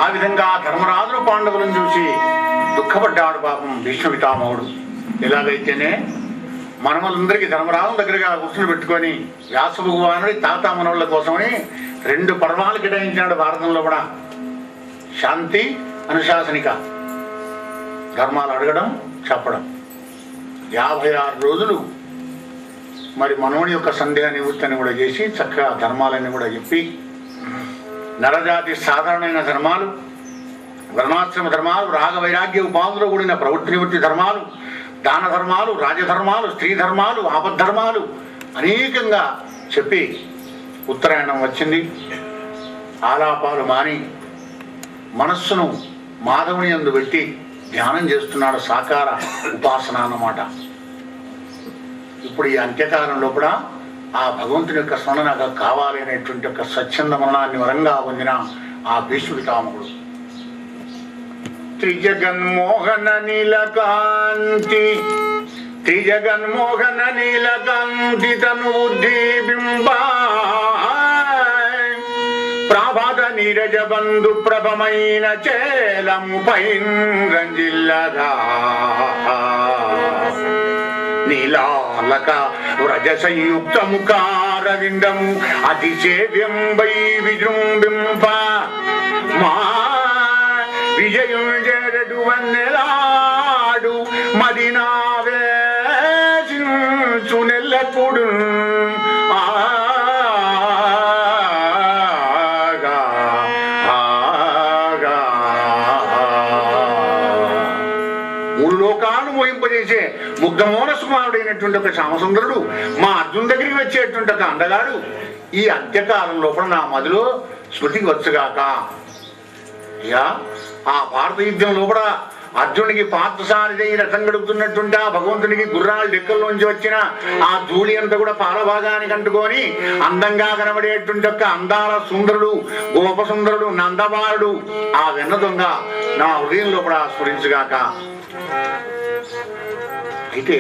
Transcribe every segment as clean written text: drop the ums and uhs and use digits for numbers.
ఆ విధంగా ధర్మరాజును పాండవులను చూసి దుఃఖపడ్డాడు పాపం భీష్మ పితామహుడు. ఎలాగైతేనే మనమలందరికీ ధర్మరాజు దగ్గరగా కూర్చుని పెట్టుకొని వ్యాస భగవానుడి తాత మనవుల కోసమని 2 పర్వాలు కేటాయించినాడు భారతంలో కూడా. శాంతి, అనుశాసనిక, ధర్మాలు అడగడం, చెప్పడం. 56 రోజులు మరి మనవుని యొక్క సందేహ నివృత్తిని కూడా చేసి చక్కగా ధర్మాలన్నీ కూడా చెప్పి, నరజాతి సాధారణమైన ధర్మాలు, వర్ణాశ్రమ ధర్మాలు, రాగవైరాగ్య ఉపాధులు కూడిన ప్రవృత్తి నివృత్తి ధర్మాలు, దాన ధర్మాలు, రాజధర్మాలు, స్త్రీ ధర్మాలు, ఆపద్ధర్మాలు అనేకంగా చెప్పి ఉత్తరాయణం వచ్చింది. ఆలాపాలు మాని మనస్సును మాధవుని యందు పెట్టి ధ్యానం చేస్తున్నాడు. సాకార ఉపాసన అన్నమాట. ఇప్పుడు ఈ అంత్యకాలంలో కూడా ఆ భగవంతుని యొక్క స్మరణ నాకు కావాలి అనేటువంటి యొక్క స్వచ్ఛంద మరణాన్ని వరంగా పొందిన ఆ భీష్మ పితామహుడు. త్రిజగన్మోహన నీలకాంతి, త్రిజగన్మోహన నీలకాంతి తను బుద్ధి బింబా ప్రాభాత నీరజ బంధు ప్రభమైన చేలము పైంజిల్లగా నీలాలక వ్రజ సంయుక్త ముఖారవిందము అతిసేవ్యం వై విజృంబింప మా విజయుంజరడు వన్నెలాడు మదినావేశించు నెల్లప్పుడు మోహింపజేసే ముగ్ధమోన సుమారుడైనటువంటి ఒక శ్యామసుందరుడు మా అర్జున్ దగ్గరికి వచ్చేటువంటి ఒక అందగాడు ఈ అంత్యకాలం లోపల నా మదిలో స్మృతికి వచ్చుగాక. ఇక ఆ భారత యుద్ధం లోపల అర్జునుడికి పార్థసారథి రథం గడుపుతున్నటువంటి ఆ భగవంతునికి గుర్రాల డెక్కల్లోంచి వచ్చిన ఆ ధూళి అంతా కూడా పాలభాగానికి అంటుకొని అందంగా కనబడేటువంటి యొక్క అందాల సుందరుడు, గోప సుందరుడు, నందబాలుడు ఆ వెన్న దొంగ నా హృదయం లోపల స్ఫురించుగాక. అయితే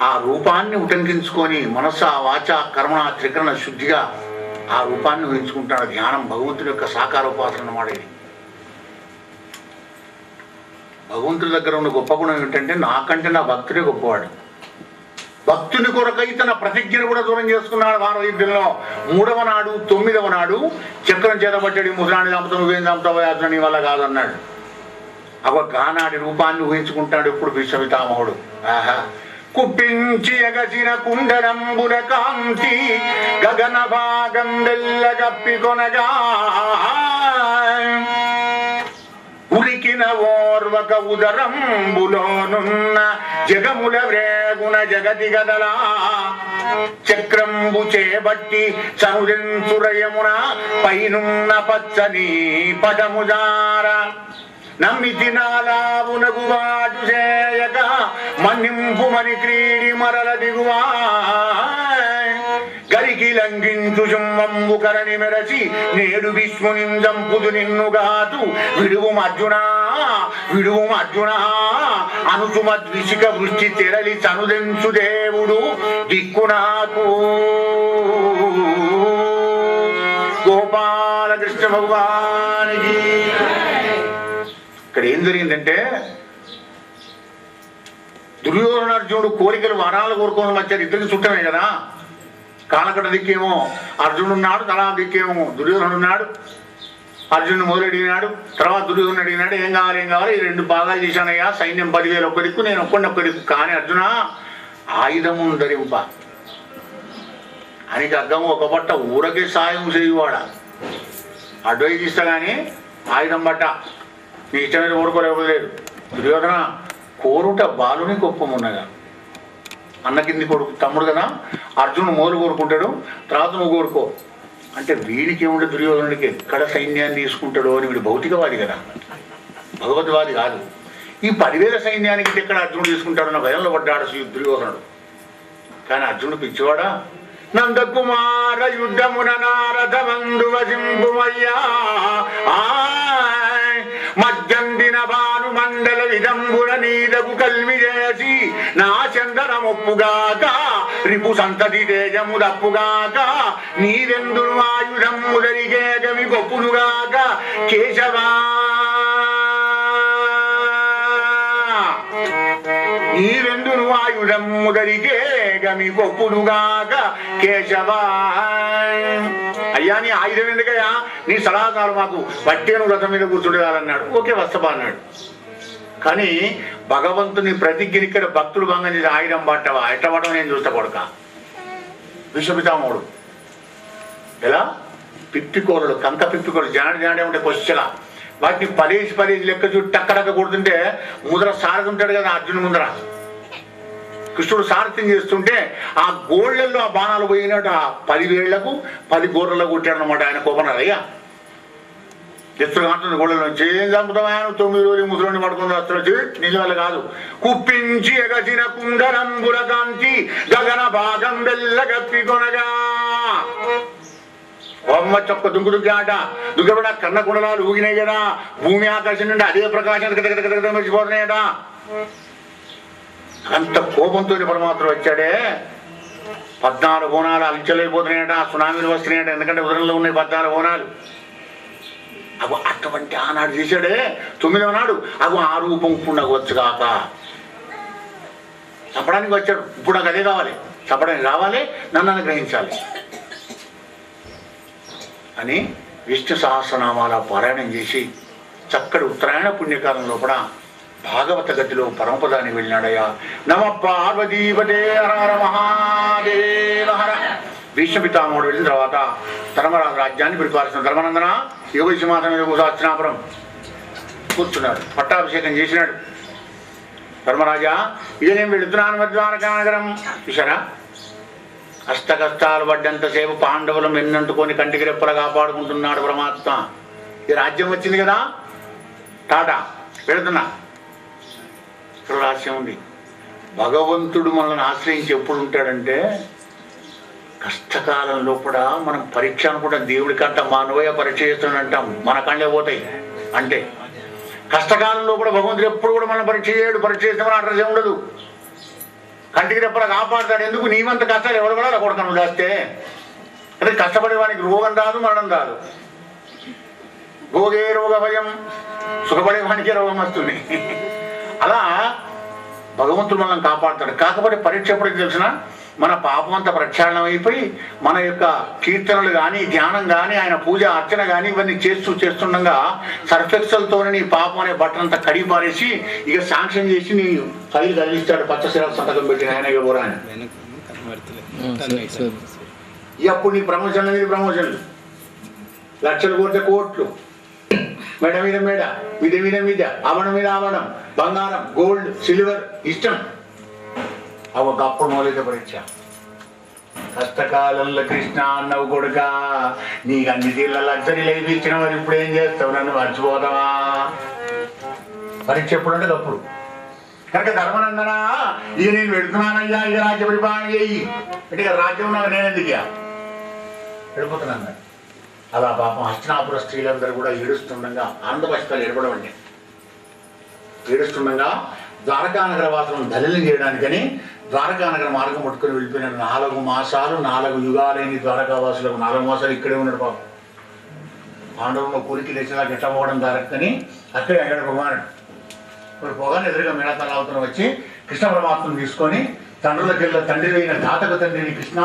ఆ రూపాన్ని ఉటంకించుకొని మనస వాచ కర్మణ త్రికరణ శుద్ధిగా ఆ రూపాన్ని ఊహించుకుంటాడు. ధ్యానం భగవంతుడి యొక్క సాకార ఉపాసన అన్నమాట. ఇది భగవంతుడి దగ్గర ఉన్న గొప్ప గుణం ఏమిటంటే నాకంటే నా భక్తుడే గొప్పవాడు. భక్తుని కొరకై తన ప్రతిజ్ఞను కూడా దూరం చేసుకున్నాడు. భారత యుద్ధంలో 3వ నాడు 9వ నాడు చక్రం చేతబట్టాడు. ముసలాన్ని చంపుతావు, నువ్వేం చంపుతావు, అతను నీ వల్ల కాదన్నాడు. ఒక గానాడి రూపాన్ని ఊహించుకుంటాడు ఇప్పుడు భీష్మ పితామహుడు. ఆహా కుప్పించి ఎగసిన కుండలంబుల కాంతి గగన భాగం వెళ్ళగప్పి కొనగా ఉరికిన ఓర్వక ఉదరంబులోనున్న జగముల వ్రేగున జగతి గదలా చక్రంబు చేబట్టి చనుదెంచురయమున పైనున్న పచ్చని పదముజార నమ్మితి నాలావునగు వాటు చేయక మన్నింపు మని క్రీడి మరల దిగువా గరికి లంఘించు సింహంబు కరణి మెరచి నేడు విష్ణుని జంపుదు నిన్నుగాదు విడువు అర్జునా విడువు అర్జునా అనుసుమద్విషిక వృష్టి తెరలి చనుదెంచు దేవుడు దిక్కు నాకు. గోపాలకృష్ణ భగవానికి. ఇక్కడ ఏం జరిగిందంటే దుర్యోధన అర్జునుడు కోరికలు వరాలు కోరుకోవడం వచ్చారు. ఇద్దరికి చుట్టమే కదా. కాలకట దిక్కేమో అర్జునుడు ఉన్నాడు, తలా దిక్కేమో దుర్యోధనుడు ఉన్నాడు. అర్జునుడు మొదలు అడిగినాడు, తర్వాత దుర్యోధనుడు అడిగినాడు ఏం కావాలి ఏం కావాలి. ఈ 2 భాగాలు చేశానయ్యా, సైన్యం 10,000 ఒక్క దిక్కు, నేను ఒక్క దిక్కు. కానీ అర్జున ఆయుధము ధరింప అని అర్థం. ఒక పట్ట ఊరకే సాయం చేయువాడ అడ్వైజ్ ఇస్తా కానీ ఆయుధం పట్ట నీ ఇష్టమైన ఓడుకోలేకపోలేదు. దుర్యోధన కోరుట బాలుని గొప్పమున్నగా. అన్న కింది కొడుకు తమ్ముడు కదా, అర్జునుడు మొదలు కోరుకుంటాడు, తర్వాత నువ్వు కోరుకో అంటే వీడికి ఏముంటే దుర్యోధనుడికి ఎక్కడ సైన్యాన్ని తీసుకుంటాడో అని. వీడు భౌతికవాది కదా, భగవద్వాది కాదు. ఈ 10,000 సైన్యానికి ఎక్కడ అర్జునుడు తీసుకుంటాడన్న భయంలో పడ్డాడు దుర్యోధనుడు. కానీ అర్జునుడు పిచ్చివాడా, నందకుమార యుద్ధమున నారదమందు వసింపుమయ్యా మధ్యందిన భాను మండల విదంబుల నీదకు కల్మి చేసి నా చందనమొప్పుగాక రిపు సంతతి తేజము దప్పుగాక నీవెందును ఆయుధము దరిగే గమి గొప్పునుగాక కేశవా నీవెందును ఆయుధము దరిగే గమి గొప్పునుగాక కేశవా. అయ్యా నీ ఆయుధం ఎందుకయ్యా, నీ సలహాకారు మాకు పట్టేను రథం మీద కూర్చుండేవాలన్నాడు. ఓకే వస్తపా అన్నాడు. కానీ భగవంతుని ప్రతిజ్ఞని ఇక్కడ భక్తులు భంగం చేసి ఆయుధం పట్టవా, ఎట్ట పట్టవా నేను చూస్తా కొడుక. విశ్వపితామహుడు ఎలా పిప్పికూరలు కంక పిప్పికూరలు జాడే ఉంటే కొచ్చలా వాటిని పదేసి లెక్క చూసి టక్కడక్క కొడుతుంటే ముద్ర సారథుంటాడు కదా అర్జునుడు ముందర. కృష్ణుడు సారథ్యం చేస్తుంటే ఆ గోళ్లలో ఆ బాణాలు పోయినట్టు ఆ 10 వేళ్లకు 10 గోర్రెలకు కొట్టాడు అనమాట. ఆయన కోపనాలు అయ్యా ఎత్తులు కాంటుంది గోళ్ళ నుంచి. ఏం చంపుతామా 9 రోజులు ముసలోని పడుకుని వస్తున్నాడు. నీళ్ళ వల్ల కాదు. కుప్పించి ఎగసిన కుండరంబుల కాంతి గగన భాగం వెళ్ళగప్పి కొనగా బొమ్మ చొక్క దుంకు ఆట దుగ్గబడ కన్న కుండలాలు ఊగినాయి కదా. భూమి ఆకాశం నుండి అదే ప్రకాశం మర్చిపోతున్నాయట. అంత కోపంతో పరమాత్మ వచ్చాడే. 14 బోనాలు అలించలేకపోతున్నాయట. సునామీలు వస్తున్నాయట. ఎందుకంటే ఉదరంలో ఉన్నాయి 14 బోనాలు. అవి అటువంటి ఆనాడు చేశాడే. 9వ నాడు అవి ఆ రూపం ఇప్పుడు నాకు వచ్చు కాక చంపడానికి వచ్చాడు. ఇప్పుడు నాకు అదే కావాలి, చంపడానికి రావాలి, నన్ను అనుగ్రహించాలి అని విష్ణు సహస్రనామాల పారాయణం చేసి చక్కటి ఉత్తరాయణ పుణ్యకాలంలో కూడా భాగవత గతిలో పరమపదానికి వెళ్ళినాడయ్యా. నమ పార్వతీపతే హర హర మహాదేవ హర. భీష్మపితామహుడు వెళ్ళిన తర్వాత ధర్మరాజు రాజ్యాన్ని పరిపాలిస్తున్న ధర్మనందన యోగ సింహాసనం మీద కూర్చున్నాపురం కూర్చున్నాడు. పట్టాభిషేకం చేసినాడు. ధర్మరాజా ఇక నేను వెళుతున్నాను ద్వారకానగరం. చూసారా అష్ట కష్టాలు పడ్డంతసేపు పాండవులు ఎన్నంటుకొని కంటికి రెప్పలు కాపాడుకుంటున్నాడు పరమాత్మ. ఈ రాజ్యం వచ్చింది కదా టాటా వెళుతున్నా. ఇక్కడ రహస్యం ఉంది. భగవంతుడు మనల్ని ఆశ్రయించి ఎప్పుడు ఉంటాడంటే కష్టకాలంలో కూడా మనం పరీక్ష అనుకుంటా. దేవుడికంట మానవయ్య పరీక్ష చేస్తుందంటాం, మన కళ్ళే పోతాయి. అంటే కష్టకాలంలో కూడా భగవంతుడు ఎప్పుడు కూడా మనం పరీక్ష చేయడు. పరీక్ష చేస్తే మన అడ్రస్ ఉండదు. కంటికి రెప్పలా కాపాడుతాడు. ఎందుకు నీవంత కష్టాలు ఎవరు కూడా అలా కొడతాను చేస్తే. అంటే కష్టపడేవానికి రోగం రాదు, మరణం రాదు. భోగే రోగ భయం, సుఖపడేవానికే రోగం వస్తుంది. అలా భగవంతుడు మనల్ని కాపాడుతాడు. కాకపోతే పరీక్ష ఎప్పటికి తెలిసిన మన పాపం అంతా ప్రక్షాళనం అయిపోయి మన యొక్క కీర్తనలు కానీ ధ్యానం కానీ ఆయన పూజ అర్చన కానీ ఇవన్నీ చేస్తుండగా సర్ఫెక్సల్తోనే నీ పాపం అనే బట్టనంతా కడిగి పారేసి ఇక శాంక్షన్ చేసి నీ ఫైల్ కలిగిస్తాడు. పచ్చశిరాలు సంతకం పెట్టిన ఆయన ఎవరు ఆయన. అప్పుడు నీ ప్రమోషన్లు మీద ప్రమోషన్లు, లక్షలు కోట్ల కోట్లు, మెడ మీద మెడ, మీద మీద మీద, ఆవడం మీద ఆవడం, బంగారం గోల్డ్ సిల్వర్ ఇష్టం. ఒకప్పుడు మౌలిక పరీక్ష. కష్టకాలంలో కృష్ణ అన్నవు కొడుక నీకు అన్ని తీళ్ళ లగ్జరీ లైఫ్ ఇచ్చిన వారు ఇప్పుడు ఏం చేస్తావు, నన్ను మర్చిపోతావా? పరీక్ష ఎప్పుడు అంటే అప్పుడు. కనుక ధర్మనందన ఇక నేను వెళుతున్నానయ్యా, ఇక రాజ్య పరిపాలన చేయి అంటే ఇక రాజ్యం నాకు నేను ఎందుకు వెళ్ళిపోతున్నాను. అలా పాపం హస్తినాపుర స్త్రీలందరూ కూడా ఏడుస్తుండగా ఆనందపక్షాలు ఏడపడవండి. ఏడుస్తుండగా ద్వారకానగర వాసులను దళితం చేయడానికని ద్వారకానగర మార్గం పట్టుకుని వెళ్ళిపోయినాడు. 4 మాసాలు 4 యుగాలైన ద్వారకావాసులకు 4 మాసాలు ఇక్కడే ఉన్నాడు పాపం. పాండవులను కోరిక లేచేలా గెట్టపోవడం ద్వారకని అక్కడే అయ్యాడు భగవానుడు. ఇప్పుడు పోగానే ఎదురుగా మీనాతలావుతున్న వచ్చి కృష్ణ పరమాత్మను తీసుకొని తండ్రులకెళ్ళ తండ్రి అయిన తాతకు తండ్రిని కృష్ణ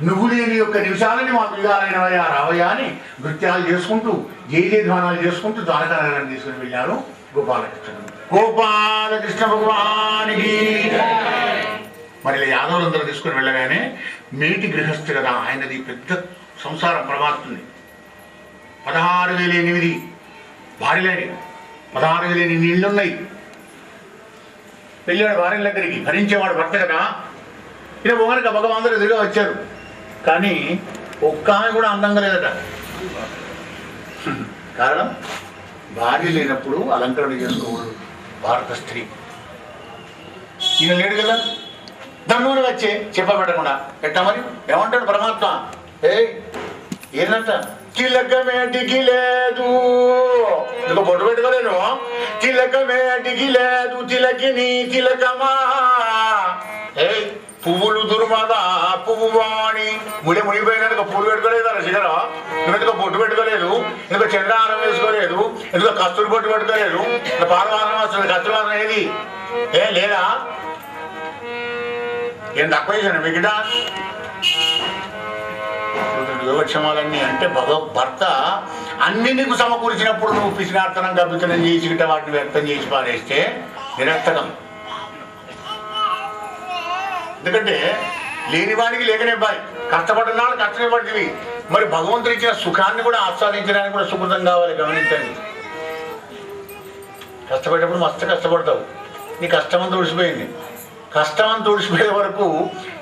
నువ్వు లేని యొక్క నిమిషాలని మాకు యుగాలైనవయ్యా రావయ్యా అని నృత్యాలు చేసుకుంటూ జయ ధ్వానాలు చేసుకుంటూ ద్వారకానగరాన్ని తీసుకుని వెళ్ళారు గోపాలకృష్ణ. గోపాలకృష్ణ భగవానికి. మరి ఇలా యాదవులందరూ తీసుకుని వెళ్ళగానే మేటి గృహస్థు కదా ఆయనది పెద్ద సంసారం పరమాత్మని. 16,008 భార్యలేని 16,008 నీళ్లున్నాయి. వెళ్ళాడు భార్యల దగ్గరికి. భరించేవాడు భర్త కదా. ఇలా పోగానే భగవంతుడు ఎదురుగా వచ్చారు. కానీ ఒక్క ఆమె కూడా అందంగా లేదట. కారణం భార్య లేనప్పుడు అలంకరణ చేసుకోకూడదు భారత స్త్రీ. ఈయన లేడు కదా, దమ్ముని వచ్చి చెప్పబెట్టకుండా ఎట్టా మరి ఏమంటాడు పరమాత్మ? ఏంటంట? తిలకమేటికి లేదు, ఇంకో బొట్టు పెట్టుకోలేను. తిలకమేటికి లేదు తిలకిని తిలకమా, పువ్వులు దుర్మదా పువ్వు వాణి. ముడిపోయినందుకు పువ్వులు పెట్టుకోలేదు శిఖరం, ఎందుకో బొట్టు పెట్టుకోలేదు, ఎందుకో చంద్రహారం వేసుకోలేదు, ఎందుకో కస్తూరి బొట్టు పెట్టుకోలేదు, పాలవారం వస్తుంది. కస్తూరివారం ఏది లేదా? ఏం తక్కువ చేశాను మిగతా యోగక్షేమాలన్నీ అంటే భర్త అన్ని నీకు సమకూర్చినప్పుడు నువ్వు పిసినార్థనం గబ్బితనం చేసి వాటిని వ్యక్తం చేసి పారేస్తే నిరర్థకం. ఎందుకంటే లేని వాడికి లేకనే బాయ్, కష్టపడినాడు కష్టమే పడుతుంది. మరి భగవంతుడు ఇచ్చిన సుఖాన్ని కూడా ఆస్వాదించడానికి కూడా సుకృతం కావాలి. గమనించండి, కష్టపడేటప్పుడు మస్తు కష్టపడతావు, నీ కష్టం తుడిచిపోయింది. కష్టం తుడిచిపోయే వరకు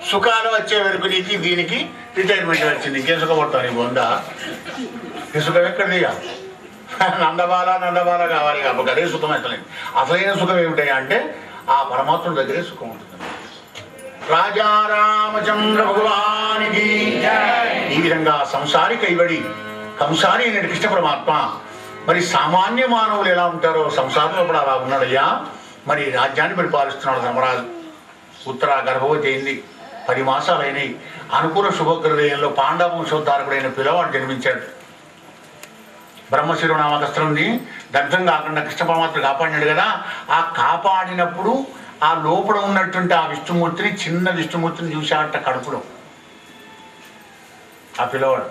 సుఖాలు వచ్చే వరకు నీకు దీనికి రిటైర్మెంట్ వచ్చింది. ఇంకేం సుఖపడతావు? నీకు ఉందా? ఈ సుఖం ఎక్కడిది? నందబాల కావాలి కాబట్టి అదే సుఖం ఎక్కలేదు. అసలైన సుఖం ఏమిటాయి అంటే ఆ పరమాత్ముడి దగ్గరే సుఖం ఉంటుంది. రాజా రామచంద్ర భగవానికి ఈ విధంగా సంసారి కైబడి కంసారి అయిన కృష్ణ పరమాత్మ మరి సామాన్య మానవులు ఎలా ఉంటారో సంసారంలో కూడా అలా ఉన్నాడయ్యా. మరి రాజ్యాన్ని పరిపాలిస్తున్నాడు ధర్మరాజు. ఉత్తర గర్భవతి అయింది, 10 మాసాలు అయినాయి. అనుకూల శుభగ్రదయంలో పాండవ వంశోద్ధారకుడైన పిల్లవాడు జన్మించాడు. బ్రహ్మశిరోనామకస్త్రంని దగ్ధం కాకుండా కృష్ణ పరమాత్ముడు కాపాడినాడు కదా. ఆ కాపాడినప్పుడు ఆ లోపల ఉన్నటువంటి ఆ విష్ణుమూర్తిని, చిన్న విష్ణుమూర్తిని చూశాట కడుపులో. ఆ పిల్లవాడు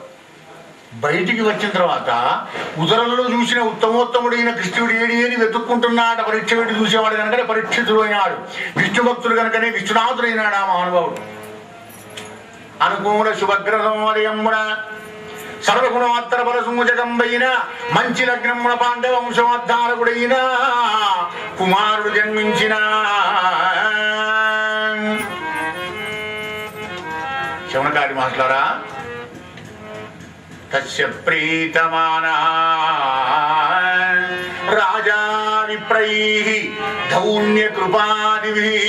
బయటికి వచ్చిన తర్వాత ఉదరంలో చూసిన ఉత్తమోత్తముడైన కృష్ణుడు ఏడి అని వెతుక్కుంటున్నాడు. పరీక్ష పెట్టి చూసేవాడు కనుకనే పరీక్షితుడు అయినాడు. విష్ణు భక్తుడు కనుకనే విష్ణునాథుడైనాడు ఆ మహానుభావుడు. అనుకూల శుభగ్రహోదయమున సర్వగుణోత్తర బల సూచకంబైన మంచి లగ్నమున పాండవ వంశోద్ధారకుడైన కుమారుడు జన్మించిన శవనకారి మాట్లారా తస్య ప్రీతమానా రాజా విప్రైః ధౌన్య కృపాదిభిః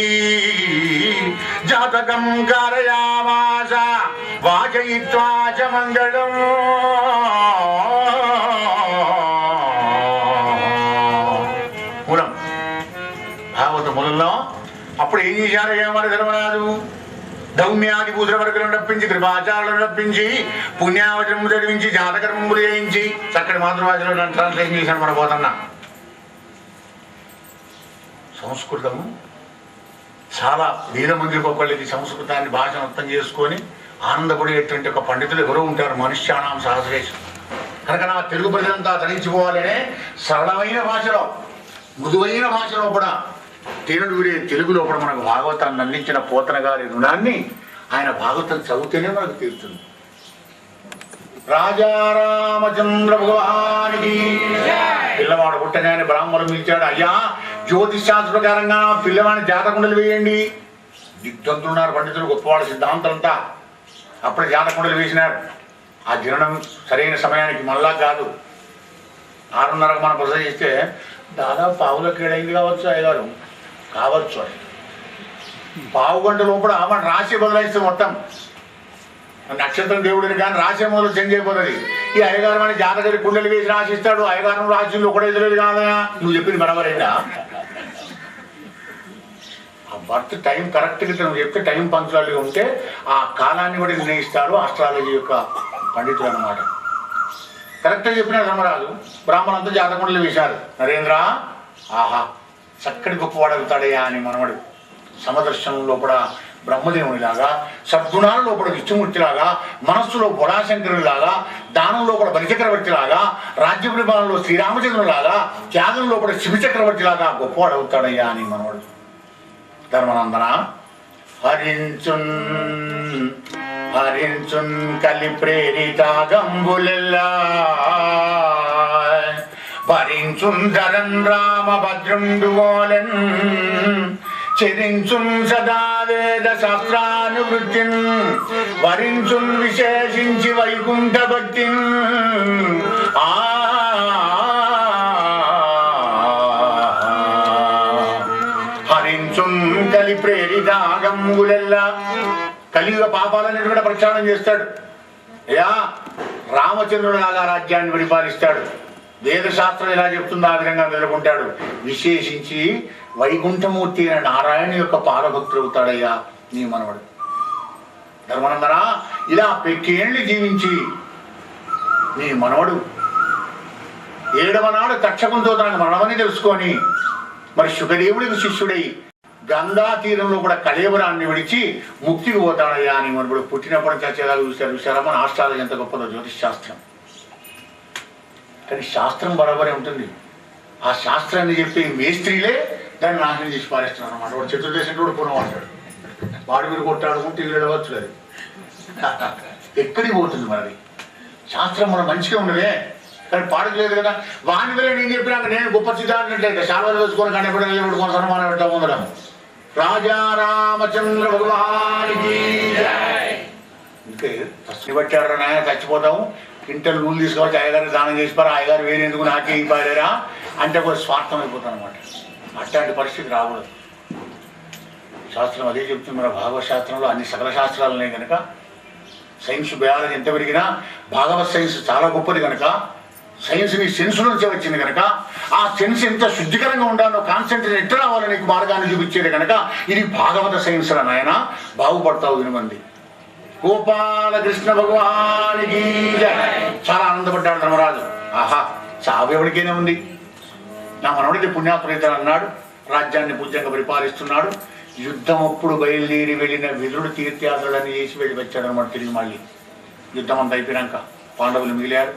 జాతకం కారయామాస వాచయిత్వా చ మంగళం. మూలం భాగవత మూలంలో అప్పుడు ఏం చేశారయ్యా మరి ధర్మరాజు? ధౌమ్యాది పూజల వర్గలను రప్పించి, కృపాచారాలను రప్పించి, పుణ్యావచనము చదివించి, జాతకర్మములు చేయించి, చక్కటి మాతృభాషలో ట్రాన్స్లేషన్ చేశాడు మన పోతన్న. సంస్కృతము చాలా వేల మందికి ఒకళ్ళకి సంస్కృతాన్ని భాషను అర్థం చేసుకొని ఆనందపడేటువంటి ఒక పండితులు ఎవరో ఉంటారు. మనుష్యానాం సహస్రేషం. కనుక నా తెలుగు ప్రజలంతా తరించిపోవాలనే సరళమైన భాషలో, మృదువైన భాషలో కూడా తేనుడు విడే తెలుగులో కూడా మనకు భాగవతాన్ని అందించిన పోతన గారి రుణాన్ని ఆయన భాగవతం చదివితేనే మనకు తీరుతుంది. రాజా రామచంద్ర భగవానికి పిల్లవాడు పుట్టగానే బ్రాహ్మణులు పిలిచాడు. అయ్యా, జ్యోతిష్ శాస్త్ర ప్రకారంగా పిల్లవాడిని జాతకుండలు వేయండి. దిగ్ధంతులున్నారు పండితులు, గొప్పవాడు సిద్ధాంతులంతా. అప్పుడే జాతకుండలు వేసినారు. ఆ జీర్ణం సరైన సమయానికి మళ్ళా కాదు. 6:30కు మనం ప్రసవ చేస్తే దాదాపు పావులకు 7 కావచ్చు, అయ్యగారు కావచ్చు. అది పావు గంట లోపల మన రాశి బదలాయిస్తే మొత్తం నక్షత్రం దేవుడిని కానీ రాశి మొదలు చేంజ్ అయిపోతుంది. ఈ అయ్యగారు మన జాతకరి కుండలు వేసి రాసిస్తాడు. అయ్యగారు రాశిలో ఒకటే తెలియదు కాదయా, నువ్వు చెప్పింది బరాబరైందా? ఆ బర్త్ టైం కరెక్ట్గా నువ్వు చెప్తే టైం పంక్చువాలిటీగా ఉంటే ఆ కాలాన్ని కూడా నిర్ణయిస్తాడు ఆస్ట్రాలజీ యొక్క పండితులు అన్నమాట. కరెక్ట్గా చెప్పిన ధర్మరాజు బ్రాహ్మణంతా జాతకుండలు వేశారు. నరేంద్ర, ఆహా చక్కటి గొప్పవాడవుతాడయ్యా అని మనవడు సమదర్శనంలో కూడా బ్రహ్మదేవునిలాగా, సద్గుణాలలో కూడా విష్ణుమూర్తిలాగా, మనస్సులో బొడాశంకరులాగా, దానంలో కూడా బలిచక్రవర్తిలాగా, రాజ్య పరిపాలనలో శ్రీరామచంద్రులాగా, త్యాగంలో కూడా శివచక్రవర్తిలాగా గొప్పవాడవుతాడయ్యా అని మనవడు. ధర్మనందన హరించున్ హరించున్ కలి ప్రేరిత గంబులెల్లా భరించున్ ధరన్ రామ భద్రుండు వోలెన్ చరించున్ సదా వేద శాస్త్రానువృత్తిన్ వరించున్ విశేషించి వైకుంఠ భక్తిన్ హరించున్ కలి ప్రేరిత దినములెల్లా కలియుగ పాపాలన్నీ కూడా ప్రక్షాళన చేస్తాడు. అయ్యా రామచంద్రుడు లాగా రాజ్యాన్ని పరిపాలిస్తాడు. వేదశాస్త్రం ఎలా చెప్తుందో ఆ విధంగా నిలబొంటాడు. విశేషించి వైకుంఠమూర్తి అయిన నారాయణ యొక్క పాదభక్తుడు అవుతాడయ్యా నీ మనవడు. ధర్మనందన ఇలా పెక్కేళ్ళు జీవించి నీ మనవడు 7వ నాడు తక్షకంతో తనకు మనవని తెలుసుకొని మరి శుకదేవుడికి శిష్యుడై గంగా తీరంలో కూడా కళేబరాన్ని విడిచి ముక్తికి పోతాడయ్యా అని మనప్పుడు పుట్టినప్పుడు చచ్చేదాకా చూశారా మన ఆస్ట్రాలజీ ఎంత గొప్పదో జ్యోతిష్ శాస్త్రం. కానీ శాస్త్రం బరాబరే ఉంటుంది. ఆ శాస్త్రాన్ని చెప్పే మేస్త్రీలే దాన్ని నాశనం చేసి పారేస్తున్నారు అన్నమాట. వాడు చతుర్దేశంలో కూడా పూర్ణమాడతాడు, వాడి మీరు కొట్టాడుకుంటే ఇల్లు వెళ్ళవచ్చు. అది ఎక్కడికి పోతుంది మనది శాస్త్రం? మనం మంచిగా ఉండదే కానీ పాడలేదు కదా. వాని వల్ల నేను చెప్పినాక నేను గొప్ప సిద్ధాంతం శాలలు వేసుకొని కానీ ఎప్పుడు నిలబడుకొని సన్మానం పెట్టా ముందరం. రాజా రామచంద్ర భగవానికి ఇంకే పట్టాడు నాయన చచ్చిపోతాము, ఇంటర్ నూనె తీసుకోవచ్చు, అయ్యగారు దానం చేసిపారు, అయ్యగారు వేరే ఎందుకు నాకే ఇవ్వలేరా అంటే కూడా స్వార్థం అయిపోతాను అనమాట. అట్లాంటి పరిస్థితి రాకూడదు. శాస్త్రం అదే చెప్తుంది. మన భాగవత శాస్త్రంలో అన్ని సకల శాస్త్రాలు ఉన్నాయి కనుక సైన్స్ బయాలజీ ఎంత పెరిగినా భాగవత సైన్స్ చాలా గొప్పది కనుక సైన్స్ నీ సెన్స్ నుంచే వచ్చింది కనుక ఆ సెన్స్ ఎంత శుద్ధికరంగా ఉండాలో కాన్సెంట్రేట్ ఎట్లా రావాలో నీకు మార్గాన్ని చూపించేది కనుక ఇది భాగవత సైన్స్ రా నాయన, బాగుపడతావు వినమంది. గోపాలకృష్ణ భగవానికి చాలా ఆనందపడ్డాడు ధర్మరాజు. ఆహా చావు ఎవరికైనా ఉంది, నా మనవడికి పుణ్యాత్ముడైతాడు అన్నాడు. రాజ్యాన్ని పూజ్యంగా పరిపాలిస్తున్నాడు. యుద్ధం అప్పుడు బయలుదేరి వెళ్ళిన విదురుడు తీర్థయాత్రలన్నీ చేసి వెళ్ళి వచ్చాడు అనమాట. తిరిగి మళ్ళీ యుద్ధం అంతా అయిపోయినాక పాండవులు మిగిలారు.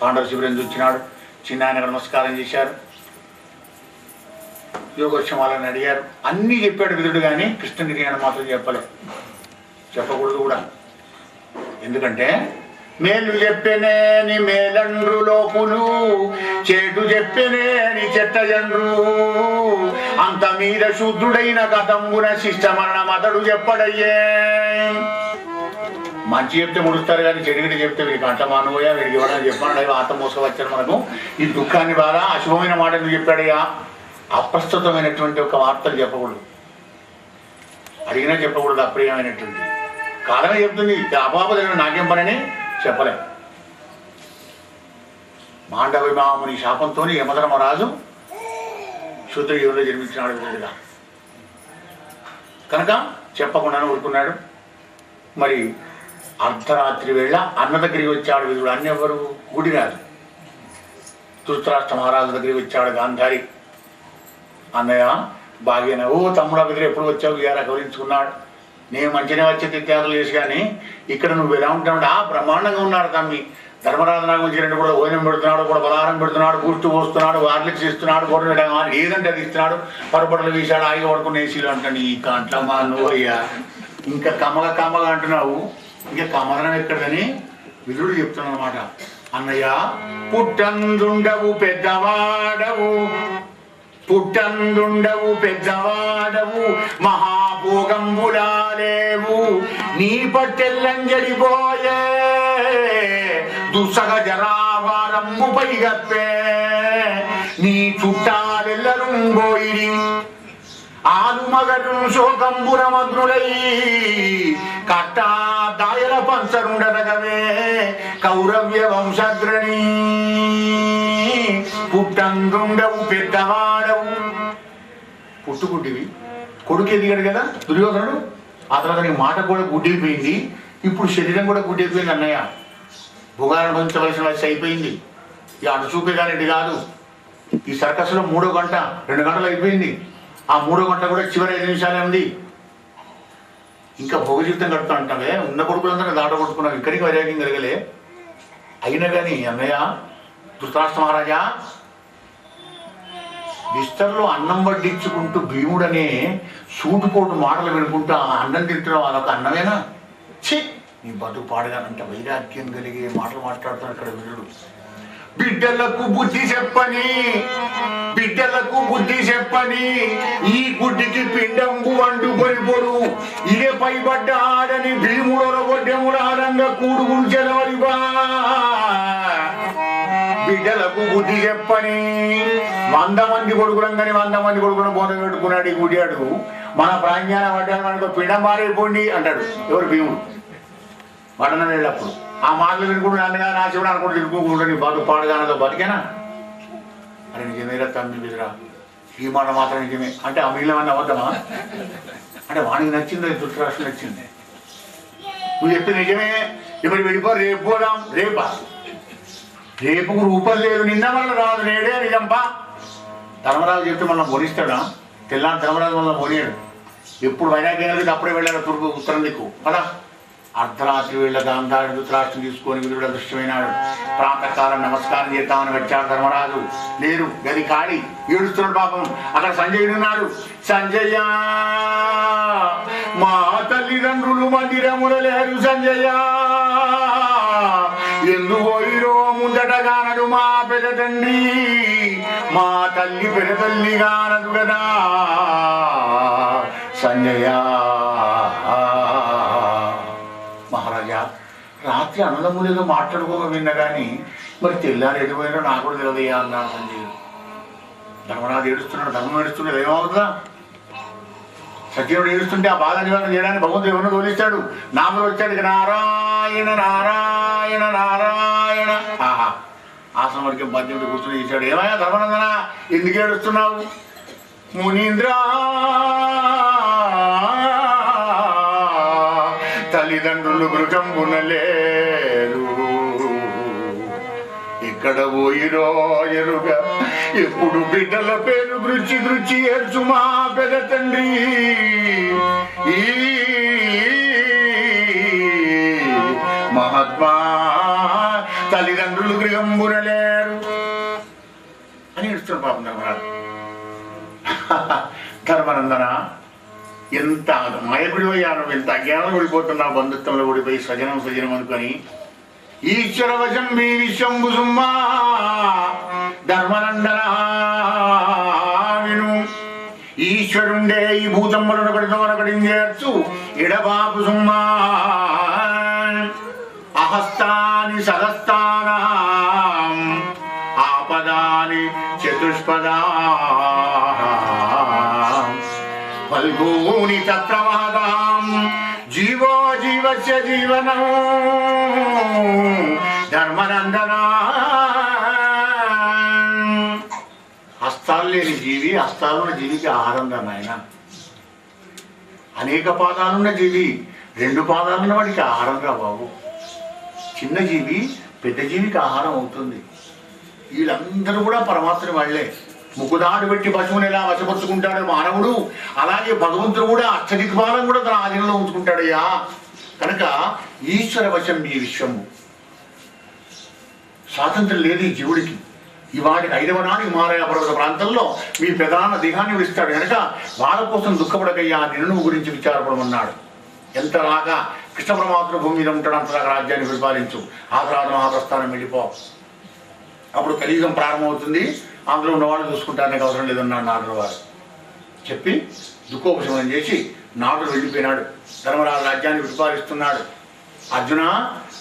పాండవ శిబిరం చూచినాడు. చిన్న ఆయన నమస్కారం చేశారు, యోగక్షేమాలని అడిగారు. అన్నీ చెప్పాడు విదురుడు, కానీ కృష్ణ నిర్యాణం మాత్రం చెప్పకూడదు కూడా. ఎందుకంటే మేలు చెప్పెనేని మేలండ్రు లోపులు, చెడు చెప్పెనేని చెట్టజండ్రు, అంత మీద శుద్ధుడైన కథంబున శిష్టమరణ మతడు చెప్పడయ్యే. మంచి చెప్తే ముడుస్తారు కానీ చెడుగిడి చెప్తే వీడికి అంట మానుపోయా, వీడికి ఇవ్వడం చెప్పాడు అవి ఆత మోసవచ్చారు మనకు. ఈ దుఃఖాన్ని బాగా అశుభమైన మాట ఎందుకు చెప్పాడయ్యా? అప్రస్తుతమైనటువంటి ఒక వార్తలు చెప్పకూడదు, అడిగినా చెప్పకూడదు. అప్రియమైనటువంటి కాలమే చెప్తుంది. అపాప నాకేం పనని చెప్పలేం. మాండవిమాముని శాపంతో యమధర్మరాజు శూద్రయుగంలో జన్మించినాడు విధంగా కనుక చెప్పకుండానే ఊరుకున్నాడు. మరి అర్ధరాత్రి వేళ అన్న దగ్గరికి వచ్చాడు విదురుడు. అన్న ఎవరు? గుడిరాజు ధృతరాష్ట్ర మహారాజు దగ్గరికి వచ్చాడు గాంధారి. అన్నయ్య బాగేనా? ఓ తమ్ముడు విదురు ఎప్పుడు వచ్చావు ఇయారా గౌరవించుకున్నాడు. నేను మంచిగా వచ్చే తీర్థయాత్రలు చేసి కానీ ఇక్కడ నువ్వు ఎలా ఉంటావు? బ్రహ్మాండంగా ఉన్నాడు తమ్మి. ధర్మరాజు నాకు మంచి రెండు కూడా భోజనం పెడుతున్నాడు, కూడా బలారం పెడుతున్నాడు, కూర్చు పోస్తున్నాడు, వార్లిక్స్ ఇస్తున్నాడు, గొడవ ఏదంటే అది ఇస్తున్నాడు, పరపడలు వీశాడు, ఆయిగా పడుకున్న ఏసీలు అంటాను. ఈ కంట్లమ్మా నువ్వు అయ్యా ఇంకా కమ్మగా అంటున్నావు, ఇంకా కమదనం ఎక్కడని విదురుడు చెప్తున్నాడు అనమాట. అన్నయ్య పుట్టందుండవు పెద్దవాడవు, పుట్టందుండవు పెద్దవాడవు, మహాభోగంబులాలేవు, నీ పట్టెల్లంజడిపోయే దుస్సగ జరావారంబు పైగప్పే, నీ చుట్టాలెల్లరూ పోయిరి ఆలుమగడు శోకంబుర మగ్నులై, కట్టా దాయల పంచరుండదగవే కౌరవ్య వంశగ్రణి, పుట్టందుండవు పెద్దవాడవు. పుట్టుకుంటివి, కొడుకు ఎదిగాడు కదా దుర్యోధనుడు. ఆ తర్వాత నీ మాట కూడా గుడ్డైపోయింది, ఇప్పుడు శరీరం కూడా గుడ్డైపోయింది. అన్నయ్య భోగాలను భవించవలసిన వయసు అయిపోయింది. ఇక అటు చూపే కానీ ఇది కాదు. ఈ సర్కస్లో 3వ గంట 2 గంటలు అయిపోయింది. ఆ 3వ గంట కూడా చివరి 5 నిమిషాలే ఉంది. ఇంకా భోగ జీవితం గడుపుతా అంటావే, ఉన్న కొడుకులందరూ దాట కొట్టుకున్నావు, ఇక్కడికి వైరాగ్యం కలగలే. అయినా కానీ అన్నయ్య ధృతరాష్ట్ర మహారాజా బిస్తర్లో అన్నం వడ్డించుకుంటూ భీముడనే సూటుపోటు మాటలు వినుకుంటూ ఆ అన్నం తింటున్నావు, అదొక అన్నమేనా? ఛీ నీ బతుకు పాడగానంట వైరాగ్యం కలిగే మాటలు మాట్లాడుతాను ఇక్కడ వీరుడు. బిడ్డలకు బుద్ధి చెప్పని ఈ గుడ్డికి పిండంబు వండుకొని పొడు ఇదే పైబడ్డాడని భీముడల గొడ్డెములారంగా కూడుగులు చెలవరివా. బిడ్డలకు బుద్ధి చెప్పని 100 మంది కొడుకులంగాని 100 మంది కొడుకులను బోధ పెట్టుకున్నాడు ఈ గుడియాడు. మన ప్రాజ్ఞానం పడ్డాను మనకు పిండం మారైపోండి అంటాడు ఎవరు భీముడు వడన వెళ్ళప్పుడు. ఆ మాటలు వినుకుంటూ నన్నగా నా శివుడు అనుకుంటూ తిరుగుకుంటూ నీ బతుకు పాడుగానదో బతికేనా అని నిజమేరా తమ్మి విధురా ఈ మాట మాత్రం నిజమే అంటే ఆ మిగిలిన అవద్దమా అంటే వాడికి నచ్చింది ధృతరాష్ట్రం నచ్చింది. నువ్వు చెప్పింది నిజమే ఇప్పుడు వెళ్ళిపో రేపు పోదాం రేపా రేపుకు రూపం లేదు నిన్న వల్ల రాదు నేడే నిజంపా. ధర్మరాజు చెప్తే మనం పోనిస్తాడా తెల్లాని ధర్మరాజు వల్ల పోనీయాడు. ఎప్పుడు వైరాగ్యం అప్పుడే వెళ్ళాడు తూర్పు ఉత్తరం దిక్కు కదా. అర్ధరాత్రి వేళ గాంధారి ధృతరాష్ట్రం తీసుకొని విధుడు దృష్టమైనాడు. ప్రాతకాలం నమస్కారం చేద్దామని వచ్చాడు ధర్మరాజు. లేరు గది కాడి ఏడుస్తున్నాడు పాపం. అక్కడ సంజయుడు ఉన్నాడు. సంజయ మా తల్లిదండ్రులు మందిరముల లేరు సంజయ ఎందు పోయిరో ముందటగానడు మా పెద్ద తండ్రి మా తల్లి పెద్ద తల్లి గానదు కదా సంజయ. మహారాజా రాత్రి అన్నదమ్ములేదో మాట్లాడుకోక విన్నా కానీ మరి తెల్లారు ఎడిపోయినా నాకు కూడా తెలియదయ్యా అన్నాడు సంజయుడు. ధర్మరాజు ఏడుస్తున్నాడు. ధర్మం ఏడుస్తున్నాడు ఏమవుతుందా. సత్యుడు ఏడుస్తుంటే ఆ బాధ నివారణ చేయడానికి భగవంతుడు ఎవరిని తోలిస్తాడు. నామలు వచ్చాడు ఇక నారాయణ నారాయణ నారాయణ. ఆహా ఆశ్రమడికి పద్యంతో కూర్చొని చేశాడు. ఏమయ్యా ధర్మనందన ఎందుకు ఏడుస్తున్నావు. మునీంద్ర తల్లిదండ్రులు గృహంబునలేరు ఇక్కడ పోయిరో ఎరుగ ఎప్పుడు బిడ్డల పేరు గృచి గృచి ఏడ్చు మా పెద్ద తండ్రి ఈ మహాత్మా తల్లిదండ్రులు గృహంబునలేరు అని ఏడుస్తున్నాడు పాపం ధర్మరాజు. ధర్మనందన ఎంత మాయకుడి అయ్యాను ఎంత అజ్ఞానం ఓడిపోతున్నావు. బంధుత్వంలో ఓడిపోయి సజనం సజనం అనుకొని ఈశ్వర వశం మీ విశ్వంబు సుమ్మా ధర్మనందన విను. ఈశ్వరుండే ఈ భూతమ్మలను ఒకటి చేర్చు ఎడబాపు సుమ్మా అహస్తాని సహస్తానా ఆపదాని చతుష్పదా ఫల్గూని తత్రవాదాం జీవో జీవస్య జీవనం ధర్మనందన. హస్తాలు లేని జీవి హస్తాలున్న జీవికి ఆహారం దా నాయన. అనేక పాదాలున్న జీవి 2 పాదాలున్న వాడికి ఆహారం రా బాబు. చిన్న జీవి పెద్ద జీవికి ఆహారం అవుతుంది. వీళ్ళందరూ కూడా పరమాత్మని వాళ్లే. ముకుదాడు పెట్టి పశువుని ఎలా వశపరుచుకుంటాడు మానవుడు అలాగే భగవంతుడు కూడా అష్టదిక్పాలం కూడా తన ఆధీనంలో ఉంచుకుంటాడయ్యా. కనుక ఈశ్వర వశం ఈ విశ్వము. స్వాతంత్రం లేదు ఈ జీవుడికి. ఇవాటికి 5వ నాడు హిమాలయ పర్వత ప్రాంతంలో మీ ప్రధాన దేహాన్ని విడిస్తాడు కనుక వాళ్ళ కోసం దుఃఖపడకయ్యా నిన్ను గురించి విచారపడమన్నాడు. ఎంతలాగా కృష్ణ పరమాత్మ భూమి మీద ఉంటాడు అంతలాగా రాజ్యాన్ని పరిపాలించు. ఆ తర్వాత మహాప్రస్థానం వెళ్ళిపో. అప్పుడు కలియుగం ప్రారంభమవుతుంది. అందులో ఉన్నవాళ్ళు చూసుకుంటానికి అవసరం లేదన్నాడు నారదుల వారు చెప్పి దుఃఖోపశమనం చేసి నారదుడు వెళ్ళిపోయినాడు. ధర్మరాజు రాజ్యాన్ని పరిపాలిస్తున్నాడు. అర్జున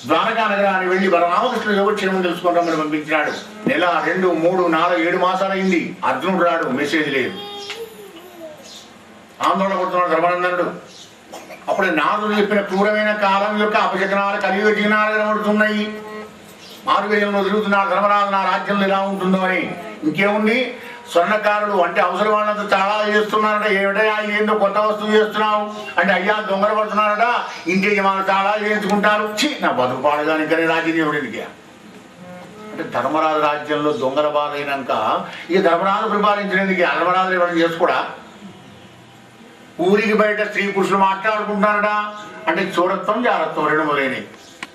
ద్వారకా నగరాన్ని వెళ్ళి బలరామకృష్ణుడు యోగక్షేమం తెలుసుకుంటామని పంపించినాడు. 1, 2, 3, 4, 7 మాసాలైంది. అర్జునుడు రాడు. మెసేజ్ లేదు. ఆందోళన పడుతున్నాడు ధర్మనందనుడు. అప్పుడే నారదుడు చెప్పిన క్రూరమైన కాలం యొక్క అపశకనాలు కలియుగ చిహ్నాలు కనబడుతున్నాయి. మారువేయంలో తిరుగుతున్నాడు ధర్మరాజు నా రాజ్యంలో ఎలా ఉంటుందో అని. ఇంకేముంది స్వర్ణకారులు అంటే అవసరం వాళ్ళంతా చాలా చేస్తున్నారట. ఏమిటయా ఏందో కొత్త వస్తువు చేస్తున్నావు అంటే అయ్యా దొంగలు పడుతున్నారట. ఇంకే మనం చాలా చేయించుకుంటారు. నా బతుకు పాడగానికనే రాజ్యం ఎవరికి అంటే ధర్మరాజు రాజ్యంలో దొంగల బాధ అయినాక ఇక ధర్మరాజు పరిపాలించినందుకు ధర్మరాజు ఎవరైనా చేసుకోడా. ఊరికి బయట స్త్రీ పురుషులు మాట్లాడుకుంటున్నారట. అంటే చూడత్వం జారత్వం 2 మొదలైనవి.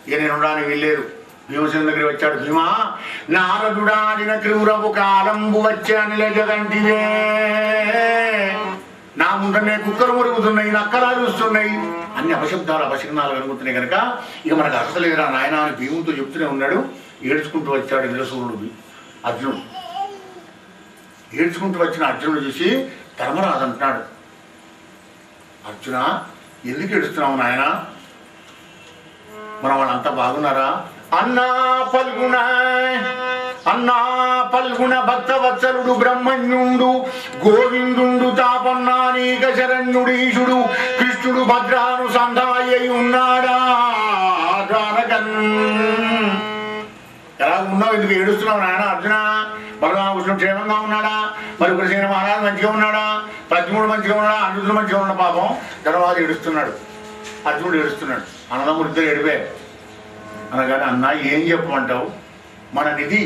ఇక నేను ఉండడానికి వెళ్ళారు. భీమసేన దగ్గర వచ్చాడు. భీమా నారదుడాడిన క్రూరపు కాలంబు వచ్చే నిలజగంటివే. నా ముందరనే కుక్కలు మురుగుతున్నాయి నక్కలాలు వస్తున్నాయి అన్ని అపశబ్దాలు అపశకనాలు కలుగుతున్నాయి కనుక ఇక మనకు అర్హత లేదురా నాయన అని భీముతో చెప్తూనే ఉన్నాడు. ఏడ్చుకుంటూ వచ్చాడు ఇంద్రసూరుడు అర్జునుడు. ఏడ్చుకుంటూ వచ్చిన అర్జునుడు చూసి ధర్మరాజు అంటున్నాడు, అర్జున ఎందుకు ఏడుస్తున్నావు నాయన, మన వాళ్ళంతా బాగున్నారా? అన్నా పలుగునా అన్నా పల్గుణ భక్తవత్సలుడు బ్రహ్మణ్యుండు గోవిందుండు తాపన్నానీక శరణ్యుడీశుడు కృష్ణుడు భద్రానుసంధాయి ఉన్నాడా జానకన్. ఎలా ఉన్నావు, ఎందుకు ఏడుస్తున్నావు నాయన అర్జున? బలరామకృష్ణుడు క్షేమంగా ఉన్నాడా? మరి కృష్ణ మహారాజు మంచిగా ఉన్నాడా? ప్రద్యుమ్నుడు మంచిగా ఉన్నాడా? అర్జునుడు మంచిగా ఉన్న పాపం ధర్మరాజు ఏడుస్తున్నాడు, అర్జునుడు ఏడుస్తున్నాడు. అన్నదమ్ముడు ఇద్దరు ఏడిపోయారు. అనగానే అన్న ఏం చెప్పమంటావు? మన నిధి,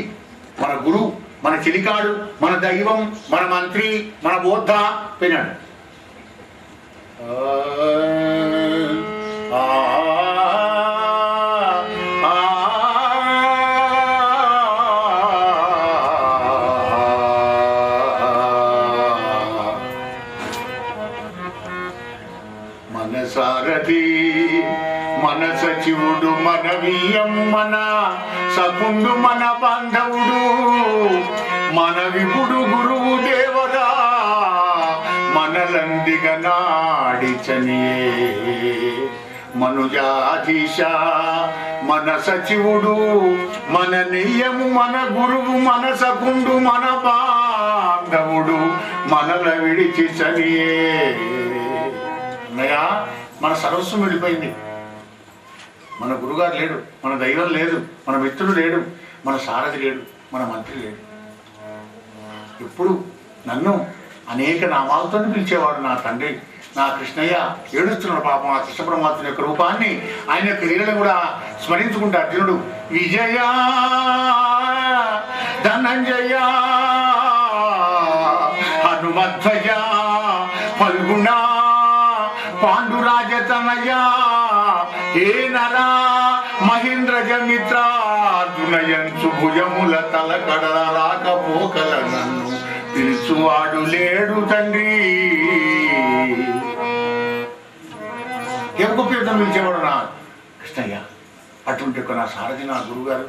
మన గురువు, మన చిలికాడు, మన దైవం, మన మంత్రి, మన బోద్ధ పోయినాడు. మన సారథి, మన సచివుడు, మన వియ్యం, మన సకుండు, మన బాంధవుడు, మన విపుడు గురువు దేవరా మనలందిగ నాడిచనియే. మనుజాధీశ మన సచివుడు, మన నియము, మన గురువు, మన సకుండు, మన బాంధవుడు మనల విడిచి చనియే. అన్నయ్య మన సర్వస్వం వెళ్ళిపోయింది. మన గురుగారు లేడు, మన దైవం లేదు, మన మిత్రుడు లేడు, మన సారథి లేడు, మన మంత్రి లేడు. ఎప్పుడు నన్ను అనేక నామాలతో పిలిచేవాడు నా తండ్రి, నా కృష్ణయ్య. ఏడుస్తున్నాడు పాపం ఆ కృష్ణ పరమాత్మ యొక్క రూపాన్ని, ఆయన యొక్క లీలను కూడా స్మరించుకుంటే అర్జునుడు విజయ ధనంజయ హనుమధ్వజ ఫల్గుణ పాండురాజతనయ ఏ నరా మహేంద్రజ మిత్రార్జునయంచు భుజముల తల కడరాకపోకల నన్ను పిలుచువాడు లేడు తండ్రి. ఏ గొప్ప యుద్ధం పిలిచేవాడు నా కృష్ణయ్య. అటువంటి నా సారథి, నా గురువుగారు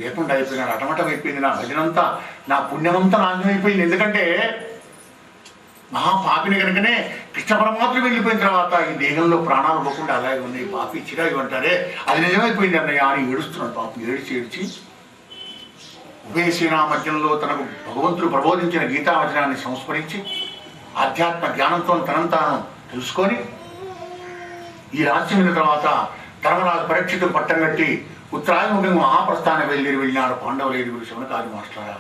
లేకుండా అయిపోయినాడు, అటమటం అయిపోయింది. నా భజనంతా, నా పుణ్యమంతా నాశనం అయిపోయింది. ఎందుకంటే మహాపాపిని కనుకనే కృష్ణ పరమాత్మ వెళ్ళిపోయిన తర్వాత ఈ దేహంలో ప్రాణాలు పోకుండా అలాగే ఉన్నాయి. పాపి చిరాయి అంటారే, అది నిజమైపోయింది అన్నయ్య అని ఏడుస్తున్నాడు పాపం. ఏడ్చి ఉభయసేనా మధ్యంలో తనకు భగవంతుడు ప్రబోధించిన గీతావచనాన్ని సంస్మరించి ఆధ్యాత్మ జ్ఞానంతో తనంతాను తెలుసుకొని ఈ రాజ్యం అయిన తర్వాత ధర్మరాజు పరీక్షితులు పట్టం కట్టి ఉత్తరాయముఖంగా మహాప్రస్థానం వెళ్ళినాడు. పాండవులు ఏడుగురు శివనకాది మాస్టరా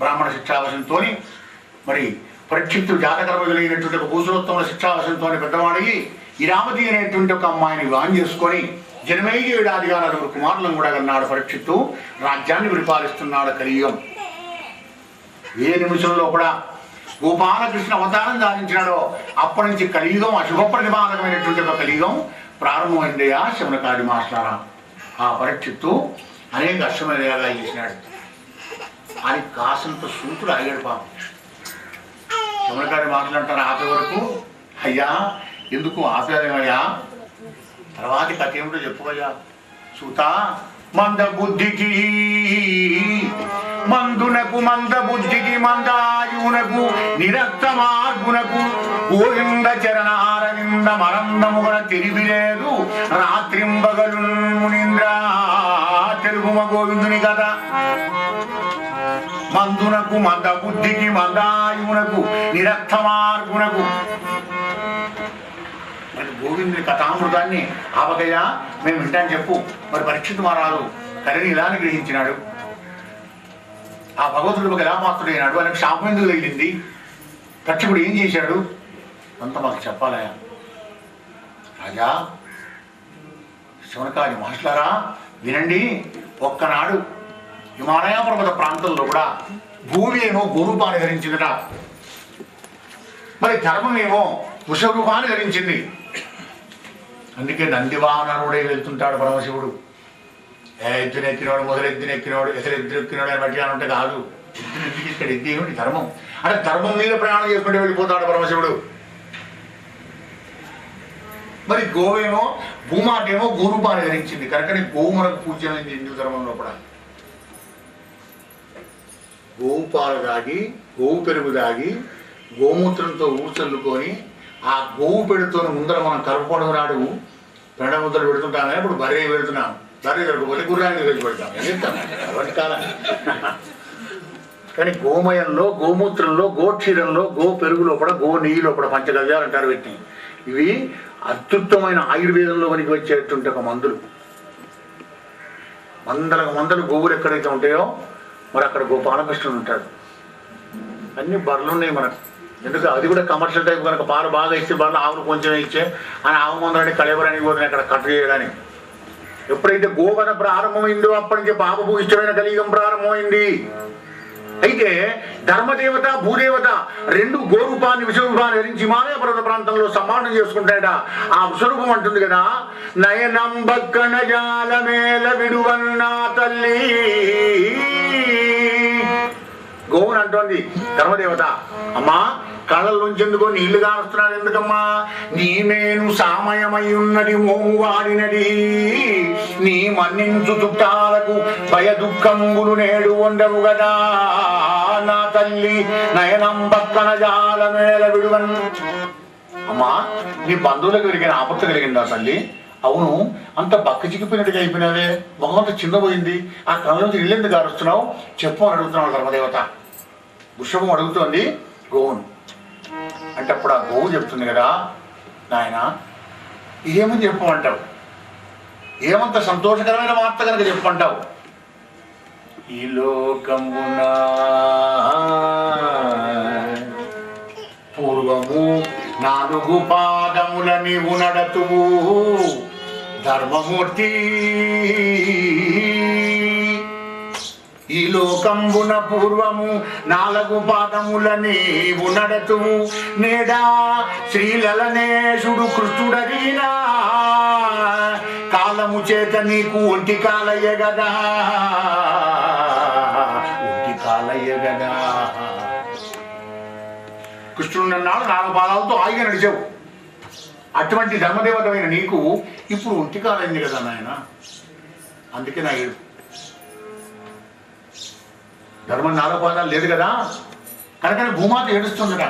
బ్రాహ్మణ శిక్షావశంతో మరి పరీక్షితుడు జాతకర్మజులైనటువంటి ఒక భూసురోత్తముల శిక్షావశంతో పెద్దవాడికి ఇరావతి అనేటువంటి ఒక అమ్మాయిని వివాహం చేసుకొని జనమేజీ ఏడాదిగా 4 కుమారులను కూడా కన్నాడు. పరీక్షిత్తు రాజ్యాన్ని పరిపాలిస్తున్నాడు. కలియుగం ఏ నిమిషంలో కూడా గోపాలకృష్ణ అవతారం సాధించినాడో అప్పటి నుంచి కలియుగం అశుభ ప్రతిపాదకమైనటువంటి ఒక కలియుగం ప్రారంభమైందయ్యా శివనకాది మాస్టారా. ఆ పరీక్షిత్తు అనేక అశ్వమేధాలు చేసినాడు. అని కాసంత సూతుడు అడిగాడు పాపం. శివనకాది మాట్లాడతారు ఆపే వరకు, అయ్యా ఎందుకు ఆపేదయ్యా, తర్వాతి కథ ఏమిటో చెప్పుకోయ్యా. సూత మంద బుద్ధికి మందునకు, మంద బుద్ధికి మందాయునకు, నిరక్త మార్గునకు గోవింద చరణారవింద మరందముగన తిరిగిలేదు రాత్రింబగలు మునీంద్ర. తెలుగుమ గోవిందుని కథ. మందునకు, మంద బుద్ధికి, మందాయునకు, నిరక్త మార్గునకు. మరి గోవిందుని కథామృతాన్ని ఆపగయ్యా మేము వింటాను చెప్పు. మరి పరీక్షిత్ మహారాజు కరిని ఇలా గ్రహించినాడు, ఆ భగవంతుడు ఎలా మాత్రుడైనాడు, ఆయనకు శాపం ఎందుకు తగిలింది, తక్షకుడు ఏం చేశాడు అంతా మాకు చెప్పాలయా. రాజా శివనకాది మహర్షులారా వినండి. ఒక్కనాడు హిమాలయ పర్వత ప్రాంతంలో కూడా భూమి ఏమో గోరూపాన్ని ధరించిందట, మరి ధర్మమేమో వృషభరూపాన్ని ధరించింది. అందుకే నందివాహనుడే వెళ్తుంటాడు పరమశివుడు. ఎత్తునెక్కినోడు, మొదలెత్తునెక్కినోడు, ఎసరెత్తునెక్కినోడు అని బట్టి అంటే కాదు. ఎత్తునెత్తికి ఇక్కడ ఎత్తి ఏమిటి ధర్మం అంటే ధర్మం మీద ప్రయాణం చేసుకుంటూ వెళ్ళిపోతాడు పరమశివుడు. మరి గోవేమో భూమాటేమో గోరూపాన్ని ధరించింది కనుకనే గోవు మనకు పూజ్యమైంది హిందూ ధర్మంలో కూడా. గోవు పాలు దాగి, గోవు పెరుగు దాగి, గోమూత్రంతో ఊచల్లుకొని ఆ గోవు పెడుతున్న ముందర మనం కలుపుకోవడం నాడు పెండ ముద్దలు పెడుతుంటామే. ఇప్పుడు బర్రె పెడుతున్నాం. దాని పోతే గుర్రాన్ని వెళ్ళిపెడతాం ఎవరి కాలం. కానీ గోమయంలో, గోమూత్రంలో, గోక్షీరంలో, గో పెరుగులో కూడా, గో నెయ్యిలో కూడా పంచగవ్యాలు అంటారు వీటిని. ఇవి అత్యుత్తమైన ఆయుర్వేదంలో మనకి వచ్చేటువంటి ఒక మందులు. మందలు గోవులు ఎక్కడైతే ఉంటాయో మరి అక్కడ గోపాలకృష్ణుడు ఉంటాడు. అన్ని బర్రెలు ఉన్నాయి మనకు. ఎందుకు అది కూడా కమర్షియల్ టైప్ కనుక పాలు బాగా ఇస్తే బర్రెలు ఆవులు కొంచెం ఇచ్చే అని ఆవు మందులని కళేబరానికి పోతున్నాయి అక్కడ కట్ చేయడానికి. ఎప్పుడైతే గోవన ప్రారంభమైందో అప్పటి నుంచి పాపపు ఇష్టమైన కలియుగం ప్రారంభమైంది. అయితే ధర్మదేవత, భూదేవత రెండు గోరూపాన్ని, విశ్వరూపాన్ని ధరించి హిమాలయ పర్వత ప్రాంతంలో సమానం చేసుకుంటాయట. ఆ విశ్వరూపం అంటుంది కదా, నయనం బక్కన జాలమేల విడువన్నా తల్లి. గోవును అంటోంది ధర్మదేవత, అమ్మా కళ్ళల్లోంచి ఎందుకో నీళ్లు కారుస్తున్నాడు ఎందుకమ్మా? నీమేను సామయమై ఉన్నది మోము వాడినది, నీ మన్నించు చుట్టాలకు భయ దుఃఖంబులు నేడు ఉండవు గదా నా తల్లి. నయనం పక్కన జాలమేల విడువన్. అమ్మా నీ బంధువులకు కలిగిన ఆపత్త కలిగిందా తల్లి? అవును, అంత బక్క చిక్కిపోయినట్టుగా అయిపోయినావే, మొహంతా చిన్నపోయింది, ఆ కళ్ళలోంచి నీళ్ళెందుకు కారుస్తున్నావు చెప్పు అని అడుగుతున్నాడు ధర్మదేవత. వృషభం అడుగుతోంది గోవును. అంటే అప్పుడు ఆ గోవు చెప్తుంది కదా, నాయన ఏమని చెప్పమంటావు? ఏమంత సంతోషకరమైన వార్త కనుక చెప్పంటావు? ఈ లోకమున పూర్వము 4 పాదముల నీవు నడతువు ధర్మమూర్తి. ఈ లోకంబున పూర్వము 4 పాదముల నీవు నడతువు, నేడా శ్రీలలనేశుడు కృష్ణుడరిగినా కాలము చేత నీకు ఒంటి కాలయ్య గదా, ఒంటి కాలయ్య గదా. కృష్ణుడు అన్నాడు 4 పాదాలతో హాయిగా నడిచావు. అటువంటి ధర్మదేవతమైన నీకు ఇప్పుడు ఒంటి కాలైంది కదా నాయన, అందుకే నా ఏడు. ధర్మం 4 పాదాలు లేదు కదా కనుక భూమాత ఏడుస్తుందట.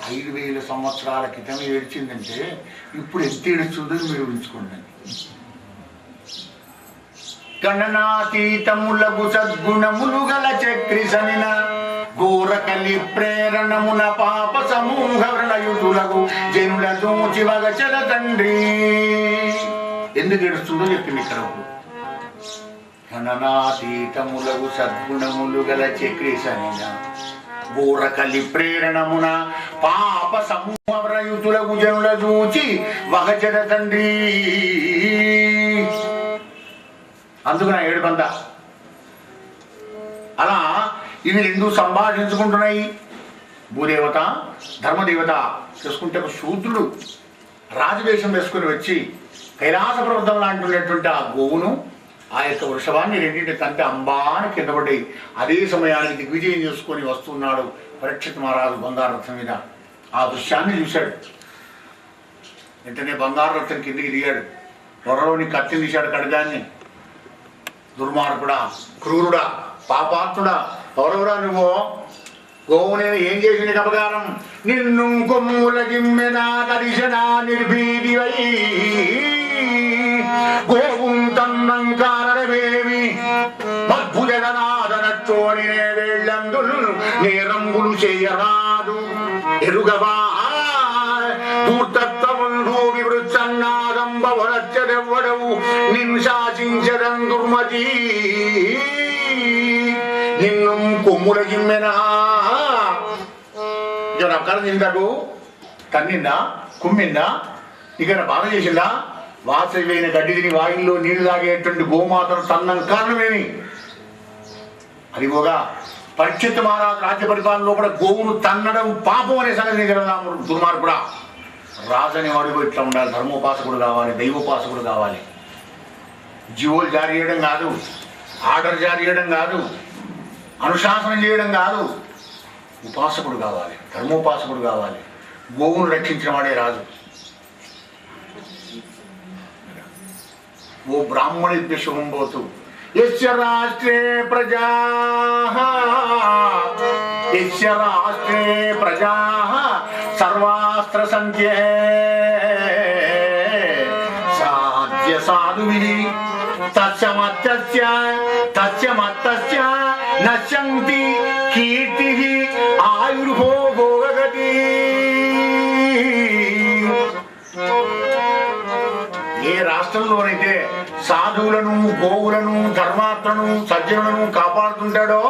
5000 సంవత్సరాల క్రితం ఏడ్చిందంటే ఇప్పుడు ఎంత ఏడుస్తుందో మీరు ఊహించుకోండి. గణనాతీతములకు సద్గుణములు గల చక్రి సనిన ఘోరకలి ప్రేరణమున పాప సమూహ వ్రణయుతులకు జనుల చూచి వగచల తండ్రి. ఎందుకు ఏడుస్తుందో చెప్పింది ఇక్కడ. గణనాతీతములకు సద్గుణములు గల చక్రి సనిన ఘోరకలి ప్రేరణమున పాప సమూహ వ్రణయుతులకు జనుల చూచి వగచల తండ్రి. అందుకు నా ఏడుకంతా. అలా ఇవి 2 సంభాషించుకుంటున్నాయి. భూదేవత, ధర్మదేవత. చూసుకుంటే ఒక శూద్రుడు రాజవేషం వేసుకుని వచ్చి కైలాస పర్వతం లాంటినటువంటి ఆ గోవును, ఆ యొక్క వృషభాన్ని రెండింటి తంటే అంబాని కింద పడ్డాయి. అదే సమయానికి దిగ్విజయం చేసుకొని వస్తున్నాడు పరీక్షిత్ మహారాజు బంగారు రథం మీద. ఆ దృశ్యాన్ని చూశాడు. వెంటనే బంగారు రథం కిందికి దిగాడు. త్వరలోని కత్తిని తీశాడు ఖడ్గాన్ని. దుర్మార్గుడా, క్రూరుడా, పాపాత్ముడా, ఎవరెవరా నువ్వు? గోవు నేను ఏం చేసి నీకు అపకారం? నిన్ను కొమ్ముల గిమ్మెనా కరిశనా నిర్భీతివై గోవు తన్నంకారమేమి మద్భుజనాదనచ్చోని వేళ్ళందులు నేరంగులు చేయరాదు ఎరుగవా ధూర్తత్వముండు వివృత్సన్నాదంబవరచ్చదెవ్వడవు నిన్ను శాసించదం దుర్మతి. నిన్ను కొమ్ముల గిమ్మెనా ఇక అక్కడ తింటాడు, తన్నిందా, కుమ్మిందా, ఇక బాధ చేసిందా? వాసైన గడ్డి తిని వాయిల్లో నీళ్లు తాగేటువంటి గోమాతను తన్నం కారణమేమి? అది పోగా పరీక్షిత్ మహారాజు రాజ్య పరిపాలనలో కూడా గోవును తన్నడం పాపం అనే సంగతి దుర్మార్గుడా. రాజు అనేవాడు ఇట్లా ఉండాలి, ధర్మోపాసకుడు కావాలి, దైవోపాసకుడు కావాలి. జీవోలు జారీ చేయడం కాదు, ఆర్డర్ జారీ చేయడం కాదు, అనుశాసనం చేయడం కాదు, ఉపాసకుడు కావాలి, ధర్మోపాసకుడు కావాలి. గోవును రక్షించిన వాడే రాజు. ఓ బ్రాహ్మణి శుభంబోతు యస్య రాష్ట్రే ప్రజా సర్వాస్త్ర సంఖ్యే సాధ్య సాధువిధి తస్య నశ్యంతి కీర్తి ఆయుర్భోగతి. ఏ రాష్ట్రంలోనైతే సాధువులను, గోవులను, ధర్మాత్మను, సజ్జనులను కాపాడుతుంటాడో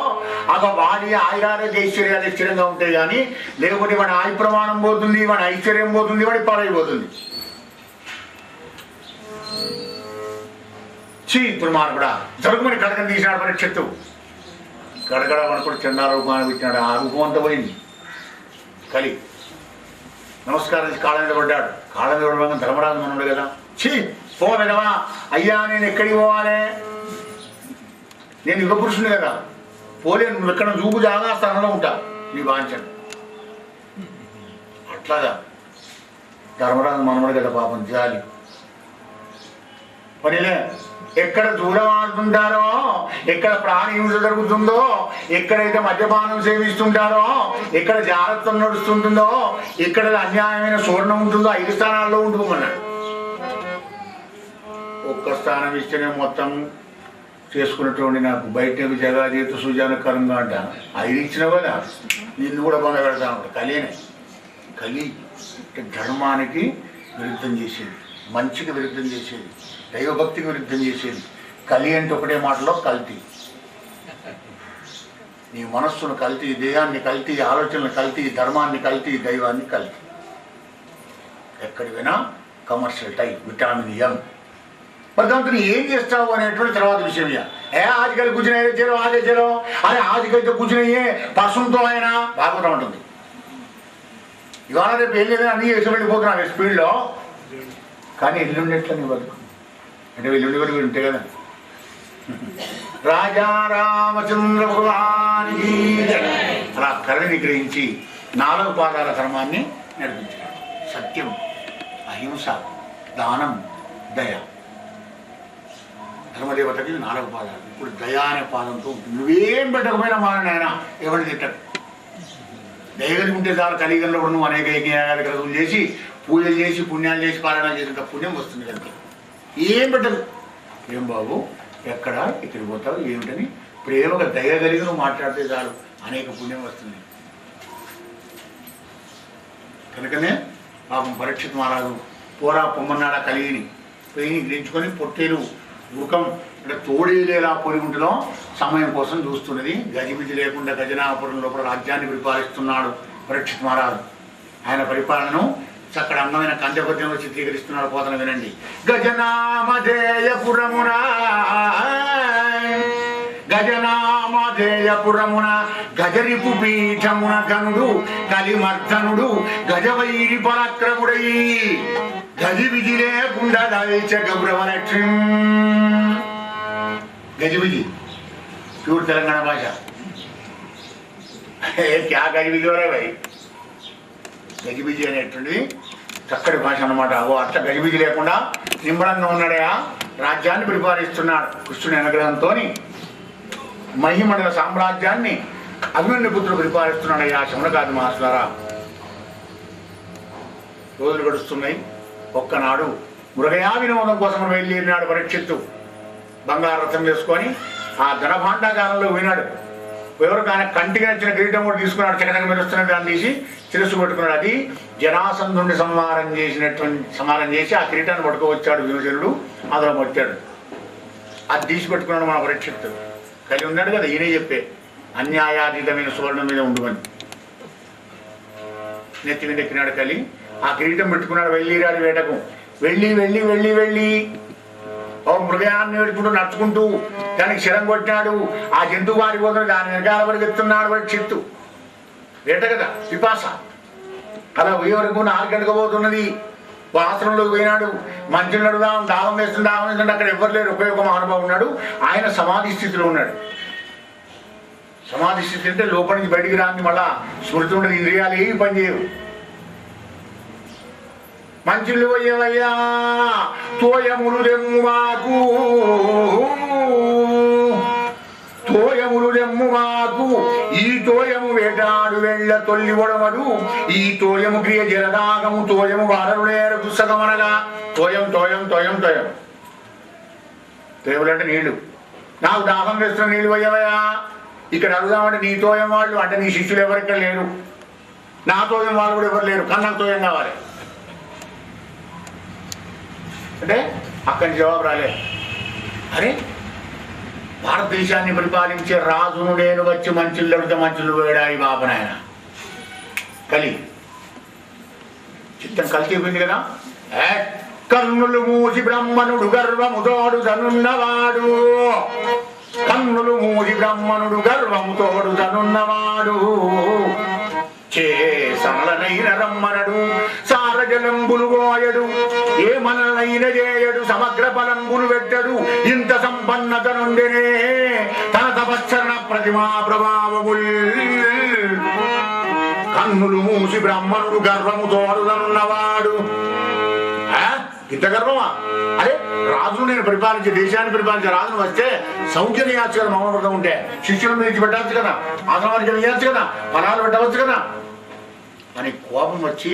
అక వాడి ఆయురారోగ్య ఐశ్వర్యాలు స్థిరంగా ఉంటాయి. కానీ లేకపోతే వాడి ఆయు ప్రమాణం పోతుంది, వాడి ఐశ్వర్యం పోతుంది, వాడి పాలైపోతుంది. ఇప్పుడు మార్పుడా జరుగుమని కడకని తీసినాడు పరీక్షత్తు. గడగడ మనకు చండాల రూపాన్ని పెట్టినాడు. ఆ రూపం అంతా పోయింది. కలి నమస్కారం కాళ్ళ మీద పడ్డాడు. కాళ్ళ మీద పడగా ధర్మరాజు మనుడు కదా. పోదగవా అయ్యా, నేను ఎక్కడికి పోవాలి? నేను యుగ పురుషుని కదా, పోలేను. నువ్వు ఎక్కడ చూపు జాగా స్థానంలో ఉంటా, నీ వాంఛను. అట్లాగా ధర్మరాజు మనవడు కదా పాపం, జాలి. పనిలే ఎక్కడ దూరం ఆడుతుంటారో, ఎక్కడ ప్రాణి హింస జరుగుతుందో, ఎక్కడైతే మద్యపానం సేవిస్తుంటారో, ఎక్కడ జాగ్రత్త నడుస్తుంటుందో, ఎక్కడ అన్యాయమైన సువర్ణం ఉంటుందో 5 స్థానాల్లో ఉంటుకోమన్నాడు. ఒక్క స్థానం ఇస్తేనే మొత్తం చేసుకున్నటువంటి నాకు బయటకు జగాజీత సుజానకరంగా అంట 5 ఇచ్చినావు కదా, నిన్ను కూడా బాగా పెడతాను. కలినే కలి ధర్మానికి విరుద్ధం చేసేది, మంచికి విరుద్ధం చేసేది, దైవభక్తికి విరుద్ధం చేసేది. కలి అంటే ఒకటే మాటలో కల్తీ. నీ మనస్సును కల్తీ, దేహాన్ని కల్తీ, ఆలోచనలు కల్తీ, ధర్మాన్ని కల్తీ, దైవాన్ని కల్తీ. ఎక్కడికి పోయినా కమర్షియల్ టైప్, విటామిన్ ఎం. మరి దాంతో ఏం చేస్తావు అనేటువంటి తర్వాత విషయం. ఆదికల్ కూర్చునే చేరో ఆగే చేరో, అరే ఆదికైతే కూర్చున్నాయే పశువుతో అయినా భాగవతం ఉంటుంది. ఇవాళ రేపు వెళ్ళేది అన్నీ వేసి వెళ్ళిపోతున్నాను స్పీడ్లో. కానీ ఎల్లుండి ఎట్లా నీ బతుకు అంటే ఎల్లుండి కూడా వీడు ఉంటాయి కదా. రాజా రామచంద్ర భగవానికి అలా కరుణని గ్రహించి 4 పాదాల ధర్మాన్ని నడిపించాడు. సత్యం, అహింస, దానం, దయ. ధర్మదేవతకి 4 పాదాలు. ఇప్పుడు దయా అనే పాదంతో ఉంటుంది. నువ్వేం పెట్టకపోయినా మారని ఆయన ఎవరిని తిట్టడు. దయగలిగి ఉంటే చాలు. కలియుగంలో కూడా నువ్వు అనేక యజ్ఞయాగాలు క్రతువులు చేసి, పూజలు చేసి, పుణ్యాలు చేసి, పారాయణాలు చేసినంత పుణ్యం వస్తుంది కనుక ఏం పెట్టదు. ఏం బాబు ఎక్కడ ఇక్కడికి పోతావు ఏమిటని ప్రేమగా దయ కలిగి నువ్వు మాట్లాడితే చాలు, అనేక పుణ్యం వస్తుంది. కనుకనే పాపం పరీక్షిత్ మహారాజు పోరా పొమ్మన్నాడు. ఆ కలిగిని పెయిని గ్రహించుకొని పొట్టేలు ముఖం అంటే తోడేలేలా పొరుగుంటలో సమయం కోసం చూస్తున్నది. గజిబిజి లేకుండా గజనాపురం లోపల రాజ్యాన్ని పరిపాలిస్తున్నాడు పరీక్షిత్ మహారాజు. ఆయన పరిపాలనను చక్కడ అందమైన కంఠపద్యంలో చిత్రీకరిస్తున్నాడు. పోతన వినండి. గజనామధేయపురమున గజనామధేయపురమున గజరిపు పీఠమున గనుడు కలిమర్ధనుడు గజవైరి పరాక్రముడై గజిబిజి లేకుండా దాల్చ గౌరవలక్ష్మి. గజిబిజి ప్యూర్ తెలంగాణ భాష. క్యా గజిబిజి వరే భాయ్. గజిబిజి అనేటువంటిది చక్కటి భాష అన్నమాట. అట్లా గజిబిజి లేకుండా నిమ్మడంగా ఉన్నాడయా, రాజ్యాన్ని పరిపాలిస్తున్నాడు. కృష్ణుని అనుగ్రహంతో మహిమండల సామ్రాజ్యాన్ని అభిమన్యు పుత్రుడు పరిపాలిస్తున్నాడయ్యా. శమనకాది మహాసులారా, రోజులు గడుస్తున్నాయి. ఒక్కనాడు మృగయా వినోదం కోసం వెళ్ళినాడు పరీక్షిత్తు. బంగారు రథం వేసుకొని ఆ ధనభాండాగారంలో వినాడు. ఎవరు కానీ కంటికి నచ్చిన కిరీటం కూడా తీసుకున్నాడు. చక్కగా మెరుస్తున్న దాన్ని తీసి శిరస్సు పట్టుకున్నాడు. అది జరాసంధుడిని సంహారం చేసి ఆ కిరీటాన్ని పట్టుకోవచ్చాడు భీమసేనుడు. అందులో వచ్చాడు. అది తీసి పెట్టుకున్నాడు మన పరీక్షిత్తు. కలిగి ఉన్నాడు కదా, ఈయనే చెప్పే అన్యాయాతీతమైన సువర్ణం మీద ఉండుమని. నెత్తి మీద ఎక్కినాడు కలి. ఆ కిరీటం పెట్టుకున్నాడు. వెళ్ళిరాడు వేటకు. వెళ్ళి ఓ మృగయాన్ని వేడుకుంటూ నడుచుకుంటూ దానికి శరం కొట్టినాడు. ఆ జంతువు వారిపోతున్నాడు. దాని వెనకాల పరిగెత్తున్నాడు పరీక్షిత్తు. వేట కదా, పిపాస. అలా పోయే వరకు 4 గంటలకు పోతున్నది. ఆశ్రమంలోకి పోయినాడు. మంచులు నడుదాం, దాహం వేస్తుంది. అక్కడ ఎవరు లేరు. ఒకే ఒక మహానుభావుడు ఉన్నాడు. ఆయన సమాధి స్థితిలో ఉన్నాడు. సమాధి స్థితి అంటే లోపల నుంచి బయటికి రాని, మళ్ళా స్మృతి ఉండదు, ఇంద్రియాలు ఏమి పనిచేయవు. మంచులు పోయేవయ్యా తోయములు దెమ్మువాకు, తోయములు దెమ్మువాకు, ఈ తోయము వేటాడు వెళ్ళ తొల్లి ఒడవడు, ఈ తోయము క్రియ జలదాగము, తోయము వారరుడేర పుస్తకమనగా. తోయం తోయం తోయం తోయం తోయములు అంటే నీళ్లు. నాకు దాహం వేస్తున్న నీళ్ళు పోయావయా. ఇక్కడ అడుగుదామంటే నీ తోయం వాళ్ళు అంటే నీ శిష్యులు ఎవరిక్కడ లేరు, నా తోయం వాళ్ళు కూడా ఎవరు లేరు, కానీ నాకు తోయం కావాలి అంటే అక్కడి నుంచి జవాబు రాలేదు. అరే భారతదేశాన్ని పరిపాలించే రాజును నేను వచ్చి మంచులు అడిగితే మంచులు వేడాయి బాబనాయన. కలి చిత్తం కలిసి అయిపోయింది కదా. కన్నులు మూసి బ్రహ్మనుడు గర్వముతోడు తనున్నవాడు, కన్నులు మూసి బ్రహ్మనుడు గర్వముతోడు తనున్నవాడు, చేసనలనైన రమ్మనడు సారజలంబులు గోయడు, ఏ మనలైన చేయడు సమగ్ర ఫలంబులు పెట్టడు, ఇంత సంపన్నత నుండినే తన తపశ్చరణ ప్రతిమా ప్రభావముల్. కన్నులు మూసి బ్రహ్మనుడు గర్వముతోడున్నవాడు. ఇంత గర్వమా? అరే రాజును నేను పరిపాలించే, దేశాన్ని పరిపాలించే రాజును వస్తే సౌఖ్యం ఇవ్వచ్చు కదా, మౌనవ్రతం ఉంటే శిష్యులను విడిచి పెట్టవచ్చు కదా, ఆశ్రమానికి ఇవ్వచ్చు కదా, ఫలాలు పెట్టవచ్చు కదా అని కోపం వచ్చి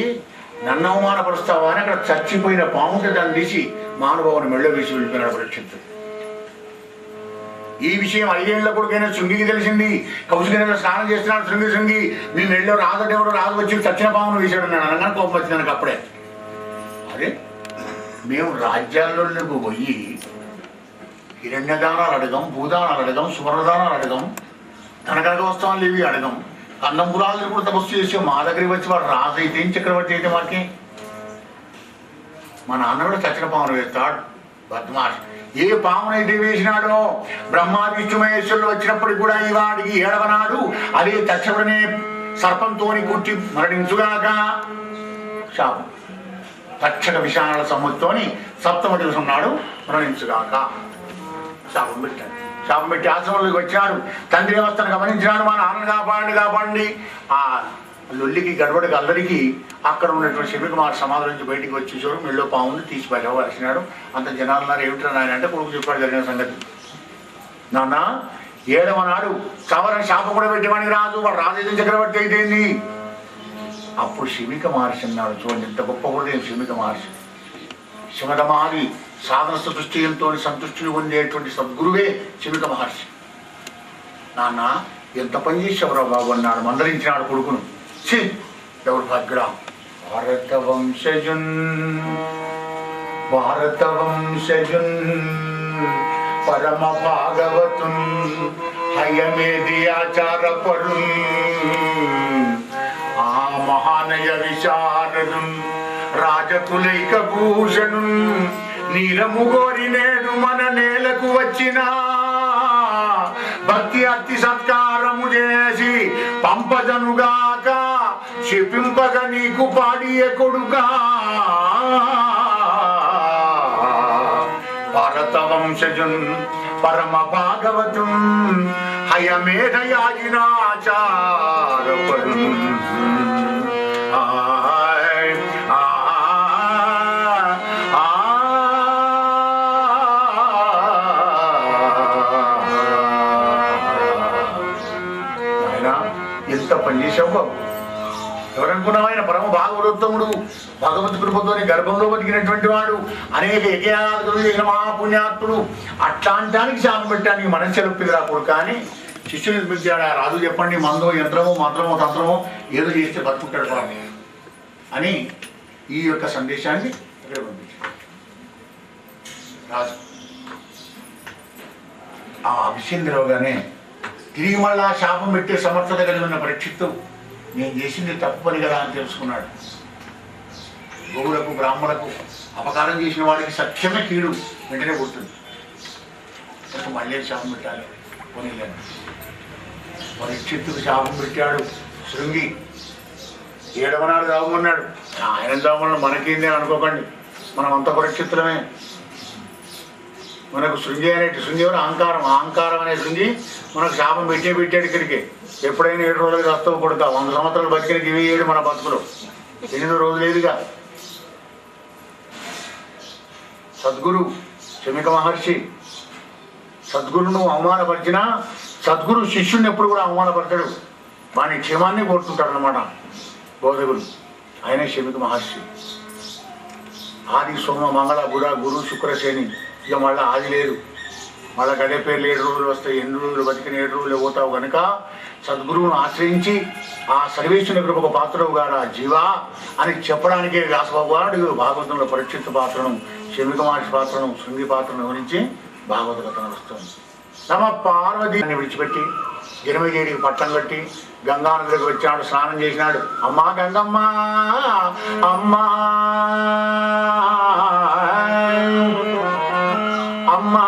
నన్ను అవమానపరుస్తావా అని అక్కడ చచ్చిపోయిన పాముంటే దాన్ని తీసి మానవుని మెళ్ళ వేసి వెళ్ళిపోయినాడు పరీక్షిత్తు. ఈ విషయం 5 ఏళ్ల కొడుకైనా శృంగికి తెలిసింది. కౌశికైనా స్నానం చేస్తున్నాడు శృంగి నీ మెళ్ళో రాజు వచ్చి చచ్చిన పామును వేసాడు అన్నాడు. అనగానే కోపం వచ్చింది నాకు అప్పుడే. అదే మేము రాజ్యాల్లోకి పోయి హిరణ్యదానాలు అడగం, భూదానాలు అడగం, సువర్ణదానాలు అడగం, కనకనక వస్తువులు ఇవి అడగం, అన్నంపురాలు కూడా తపస్సు చేసి మా దగ్గరికి వచ్చి వాడు రాజు అయితే చక్రవర్తి అయితే మాకి మా నాన్న కూడా చచ్చిన పామును వేస్తాడు బద్మాష్. ఏ పామునైతే వేసినాడో బ్రహ్మాది విష్ణు మహేశ్వరులు వచ్చినప్పటికి కూడా ఈ వాడికి 7వ నాడు అదే తక్షకుడనే సర్పంతోని కుట్టి మరణించుగాక శాపం. తక్షక విషాల సముద్రతోని 7వ దివసం నాడు మరణించుగాక శాపం పెట్టాడు. శాపం పెట్టి ఆశ్రమంలోకి వచ్చాడు. తండ్రి వ్యవస్థను గమనించినాడు. మా నాన్నని కాపాడండి. ఆ లొల్లికి గడబడికి అల్లరికి అక్కడ ఉన్నటువంటి శివకుమార్ సమాధి నుంచి బయటికి వచ్చి చూడు మెళ్ళో పాముని తీసి బయటవలసినాడు. అంత జనాలున్నారు ఏమిటో నాయన అంటే కొడుకు చెప్పాడు జరిగిన సంగతి. నాన్న 7వ నాడు సవరణ శాపం కూడా పెట్టేవాడికి రాజు, వాడు రాజు చక్రవర్తి అయితేంది. అప్పుడు శివిక మహర్షి అన్నాడు. చూడండి ఇంత గొప్ప హృదయం శివిక మహర్షి. శివదమాది సాధన సృష్టితో సంతృష్టిని పొందేటువంటి సద్గురువే శివిక మహర్షి. నాన్న ఎంత పని చేసేవరావు బాబు అన్నాడు. మందరించినాడు కొడుకును. ఎవరు భాగ్యుడా? భారత వంశజున్ పరమ భాగవతున్ హయమేది ఆచారపరున్ ఆ మహానయ విశారదున్ రాజకులైక భూషణున్ నీరము గోరి నేడు మన నేలకు వచ్చిన భక్తి అతి సత్కారము చేసి పంపదనుగాక శపింపగ నీకు పాడియ కొడుగా. భారత వంశజున్ పరమ భాగవతుం హయమేధయాజినాచారపరున్ ఎంత పనిచేసావు బాబు. ఎవరనుకున్నావు? ఆయన పరమ భాగవతోత్తముడు, భగవత్ కృపతోని గర్భంలో బతికినటువంటి వాడు, అనేక యజ్ఞాదులు చేసిన మహాపుణ్యాత్ముడు. అట్లాంటానికి శాపం పెట్టడానికి మనసు చెలుపుది రాకూడదు. కానీ శిష్యులు పిలిచాడు. ఆ రాజు చెప్పండి మందో యంత్రమో మంత్రమో తంత్రమో ఏదో చేస్తే బతుకుంటాడు వాడిని అని ఈ యొక్క సందేశాన్ని ఇక్కడ పంపించాడు రాజు. ఆ విషయం తెలవగానే తిరిగి మళ్ళా శాపం పెట్టే సమర్థత కలిగి ఉన్న పరీక్షిత్తు నేను చేసింది తప్పు పని కదా అని తెలుసుకున్నాడు. గోవులకు బ్రాహ్మణులకు అపకారం చేసిన వాడికి సత్యమే కీడు వెంటనే పుడుతుంది. మళ్ళీ శాపం పెట్టాలి పోనీలేను. పరీక్షిత్తుకు శాపం పెట్టాడు శృంగి. 7వ నాడు దాగుమన్నాడు. ఆయన దాగుమన్నాడు మనకేంది అని అనుకోకండి, మనం అంత పరీక్షిత్తులమే. మనకు శృంగి అనేటి శృంగి ఎవరు? అహంకారం అనే శృంగి మనకు శాపం పెట్టాడు ఇక్కడికి. ఎప్పుడైనా 7 రోజులకి వస్తువు కొడతావు. 100 సంవత్సరాలు బతికినకి ఇవి 7 మన బతుకులు. 8 రోజులు లేదుగా. సద్గురు శమిక మహర్షి సద్గురును అవమానపరిచినా సద్గురు శిష్యుడిని ఎప్పుడు కూడా అవమానపరచడు, వాని క్షేమాన్ని కోరుతుంటాడు అన్నమాట బోధకుడు. ఆయన శమిక మహర్షి. ఆది సోమ మంగళ బుధ గురు శుక్రశని, ఇక మళ్ళీ ఆది లేదు. మళ్ళా గడే పేర్లు 7 రోజులు వస్తాయి, 8 రోజులు బతికిన 7 రోజులు పోతావు కనుక సద్గురువును ఆశ్రయించి ఆ సర్వేశ్వరుని దగ్గర ఒక పాత్రవు గారా జీవా అని చెప్పడానికి వ్యాస భగవానుడు భాగవతంలో పరీక్షిత్ పాత్రను, శమిక మహర్షి పాత్రను, శృంగి పాత్రను గురించి భాగవత కథ నడుస్తుంది. తమ పార్వతిని విడిచిపెట్టి జనమేజయుడికి పట్టం కట్టి గంగా నదిలోకి వచ్చాడు, స్నానం చేసినాడు. అమ్మా గంగమ్మ అమ్మా అమ్మా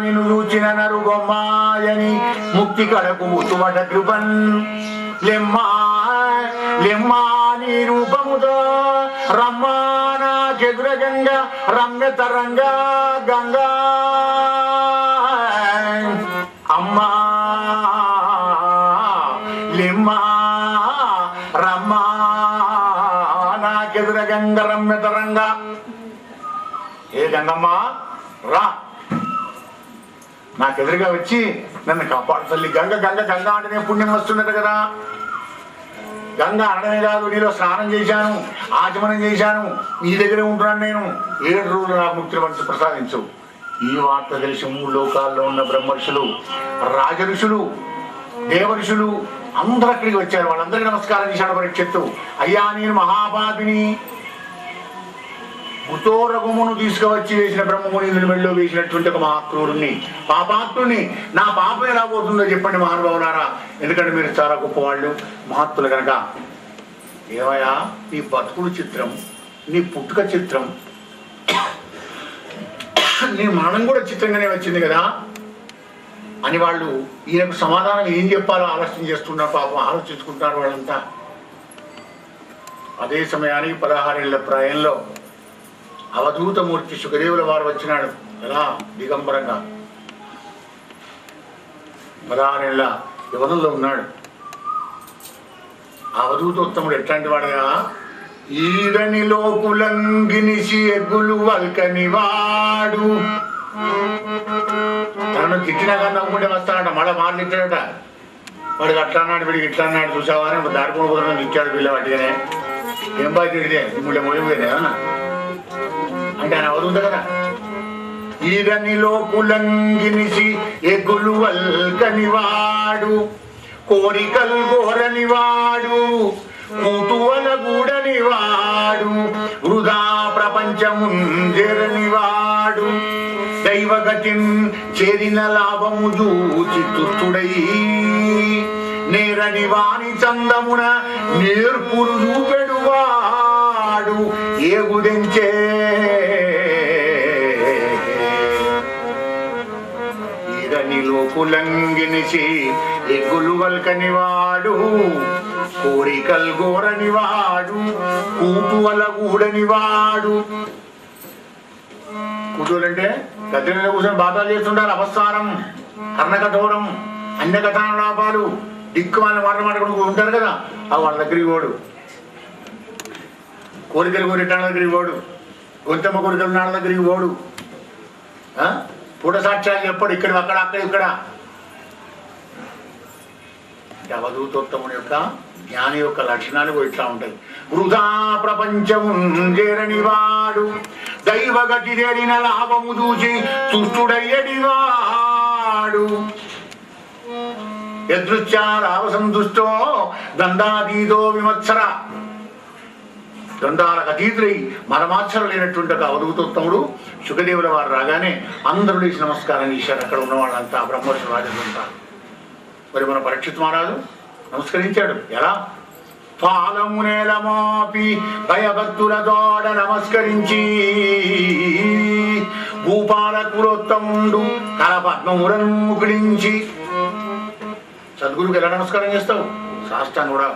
నిన్ను చూచిన నరు బొమ్మాయని ముక్తి కడకు ముతువట కృపన్ లెమ్మా లెమ్మా నీ రూపముతో రమ్మా నా చెగుర గంగ రమ్య తరంగా గంగా అమ్మా లెమ్మా రమ్మా నాకెదుర గంగ రమ్య తరంగా. ఏ గంగమ్మ రా, నాకెదురుగా వచ్చి నన్ను కాపాడు తల్లి. గంగ గంగ గంగ అంటేనే పుణ్యం వస్తున్నట్టు కదా. గంగ అనడమే కాదు, నీలో స్నానం చేశాను, ఆచమనం చేశాను, నీ దగ్గరే ఉంటున్నాను నేను. 7 రోజులు నాకు ముక్తి మనసు ప్రసాదించు. ఈ వార్త తెలిసి 3 లోకాల్లో ఉన్న బ్రహ్మర్షులు, రాజఋషులు, దేవఋషులు అందరూ అక్కడికి వచ్చారు. వాళ్ళందరికీ నమస్కారం చేశాడు పరీక్షిత్తు. అయ్యా నేను మహాపాపిని, గుతోరగుమును తీసుకువచ్చి వేసిన బ్రహ్మముని మెళ్ళో వేసినటువంటి ఒక మహాక్రూరుణ్ణి, పాపాత్ముని. నా పాపం ఎలా పోతుందో చెప్పండి మహానుభావులారా, ఎందుకంటే మీరు చాలా గొప్పవాళ్ళు, మహాత్ములు కనుక. ఏమయ్యా నీ బతుకుడు చిత్రం, నీ పుట్టుక చిత్రం, నీ మరణం కూడా చిత్రంగానే వచ్చింది కదా అని వాళ్ళు ఈయనకు సమాధానం ఏం చెప్పాలో ఆలోచన చేస్తున్నారు. పాపం ఆలోచించుకుంటున్నారు వాళ్ళంతా. అదే సమయానికి 16 ఏళ్ల ప్రాయంలో అవధూతమూర్తి సుఖదేవుల వారు వచ్చినాడు ఎలా దిగంబరంగా. 16 ఏళ్ల యువనంలో ఉన్నాడు. అవధూతోత్తముడు ఎట్లాంటి వాడగా, ఈడనిలో కులంగినిసి ఎగ్గులు వల్కని వాడు. తనను తిట్టినా కానీ నవ్వుకుంటే వస్తాడట, మళ్ళీ మాట్లాడట. వాడికి అట్లా అన్నాడు, వీడికి ఇట్లా అన్నాడు, చూసావా అని దారిపోను కుదరని తిట్టాడు పిల్ల వాటిగానే. ఏం బాగా తిడితే మిమ్మల్ని మోయపోయినా అంటే ఆయన అవధూత కదా. ఈడనిలో కులంగినిసి ఎగ్గులు వల్కని వాడు, కోరికలు కోరని వాడు, కూతువల గూడని వాడు, వృధా ప్రపంచముంజరని వాడు, దైవగతిన్ చేరిన లాభము చూచి తుష్టుడై నేరని వాణి చందమున నేర్పురు చూపెడు వాడు ఏగుదెంచే. ఈరనిలో కులంగినిసి ఎగ్గులు వల్కని వాడు, కోరికల్ గోరని వాడు, కూతువల గూడని వాడు. కూతులంటే గద్దె మీద కూర్చొని బాధాలు చేస్తుంటారు. అపస్సారం, కర్ణకఠోరం, అన్యకథానులాపాలు, దిక్కు వాళ్ళ మాట్లాడుకుంటూ ఉంటారు కదా, అవి వాళ్ళ దగ్గరికి పోడు. కోరికలు కోరిటాళ్ళ దగ్గరికి పోడు, గొంతమ్మ కోరికలు నాళ్ళ దగ్గరికి పోడు, పూట సాక్ష్యాలు చెప్పడు. ఇక్కడ అక్కడ అక్కడ ఇక్కడ. అవధూతోత్తముని యొక్క జ్ఞాని యొక్క లక్షణాలు ఇట్లా ఉంటాయి. వృధా ప్రపంచము చేరని వాడు, దైవగతి చేరిన లాభము చూసి తుష్టుడయ్యడి వాడు. యదృచ్ఛా రావసంతుష్టో గంధాదీతో విమత్సర. గంధాలకు అతీతులై మరమాత్సర లేనటువంటి ఒక అవధూతోత్తముడు సుఖదేవుల వారు రాగానే అందరూ లేచి నమస్కారం చేశారు. అక్కడ ఉన్న వాళ్ళంతా బ్రహ్మర్షి రాజుంటారు. మరి మన పరీక్షిత్ మహారాజు నమస్కరించాడు. ఎలా? పాలమునేలమాపి భయభక్తులతోడ నమస్కరించి భూపాలకులోత్తముండు కలపద్మములను ముకుళించి. సద్గురువుకి ఎలా నమస్కారం చేస్తావు? శాస్త్రం కూడా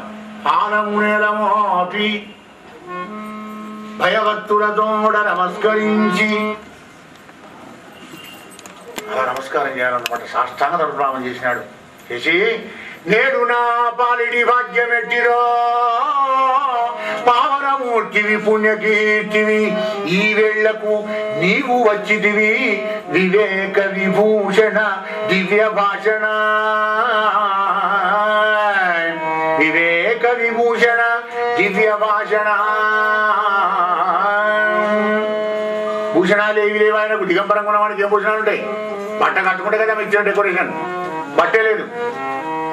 పాలమునేలమాపి భయభక్తులతోడ నమస్కరించి అలా నమస్కారం చేయాలన్నమాట. సాష్టాంగ దర్శనం చేసినాడు. చేసి నేడు నా పాలిడి భాగ్యమెట్టిరో పావనమూర్తివి పుణ్యకీర్తివి, ఈ వేళ్లకు నీవు వచ్చితివి వివేక విభూషణ దివ్య భాషణ. వివేక విభూషణ దివ్య భాషణ. భూషణాలు ఏవి లేవు ఆయనకు. దిగంబరంగా ఉన్నవాడికి ఏం భూషణాలు ఉంటాయి? బట్ట కట్టుకుంటే కదా ఇచ్చిన డెకరేషన్, బట్టే లేదు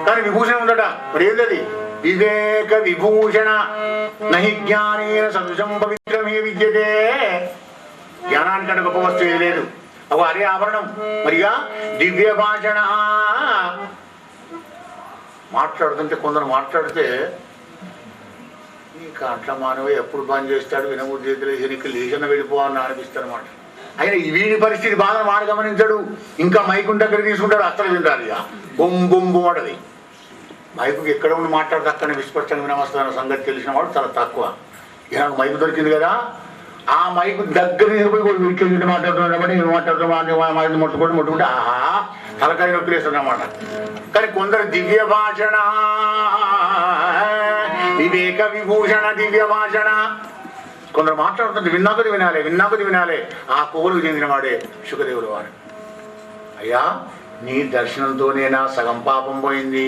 కానీ విభూషణ ఉందట. మరి ఏంటది? వివేక విభూషణ నహి జ్ఞానేన సదృశం పవిత్రమే విద్యతే. జ్ఞానానికంటే గొప్ప వస్తువు ఏది లేదు. అవు అరే ఆభరణం. మరిగా దివ్య భాషణ. మాట్లాడుతుంటే కొందరు మాట్లాడితే నీకు అట్లా మానవ ఎప్పుడు పని చేస్తాడు, వినబుద్ధి నీకు లేచిన వెళ్ళిపోవాలని అనిపిస్తాడు అన్నమాట. ఆయన వీడి పరిస్థితి బాగా మాట గమనించాడు. ఇంకా మైకుని దగ్గర తీసుకుంటాడు, అస్సలు వింటారు. ఇక బొమ్మ బొమ్మ పడది. మైకుకి ఎక్కడ ఉండి మాట్లాడితే అక్కడ విస్పష్టంగా వినవస్తున్న సంగతి తెలిసిన వాడు చాలా తక్కువ. ఇక నాకు మైకు దొరికింది కదా, ఆ మైకు దగ్గర మాట్లాడుతున్నాడు ముట్టుకుంటే ఆహా తలకాయ నొప్పి వేస్తుంది అన్నమాట. కానీ కొందరు దివ్య భాషణ, వివేక విభూషణ దివ్య భాషణ. కొందరు మాట్లాడుతుంటే విన్నాకొది వినాలి, విన్నాకొది వినాలి. ఆ కోవలకు చెందిన వాడే శుకదేవుడు వాడు. అయ్యా నీ దర్శనంతోనే నా సగం పాపం పోయింది,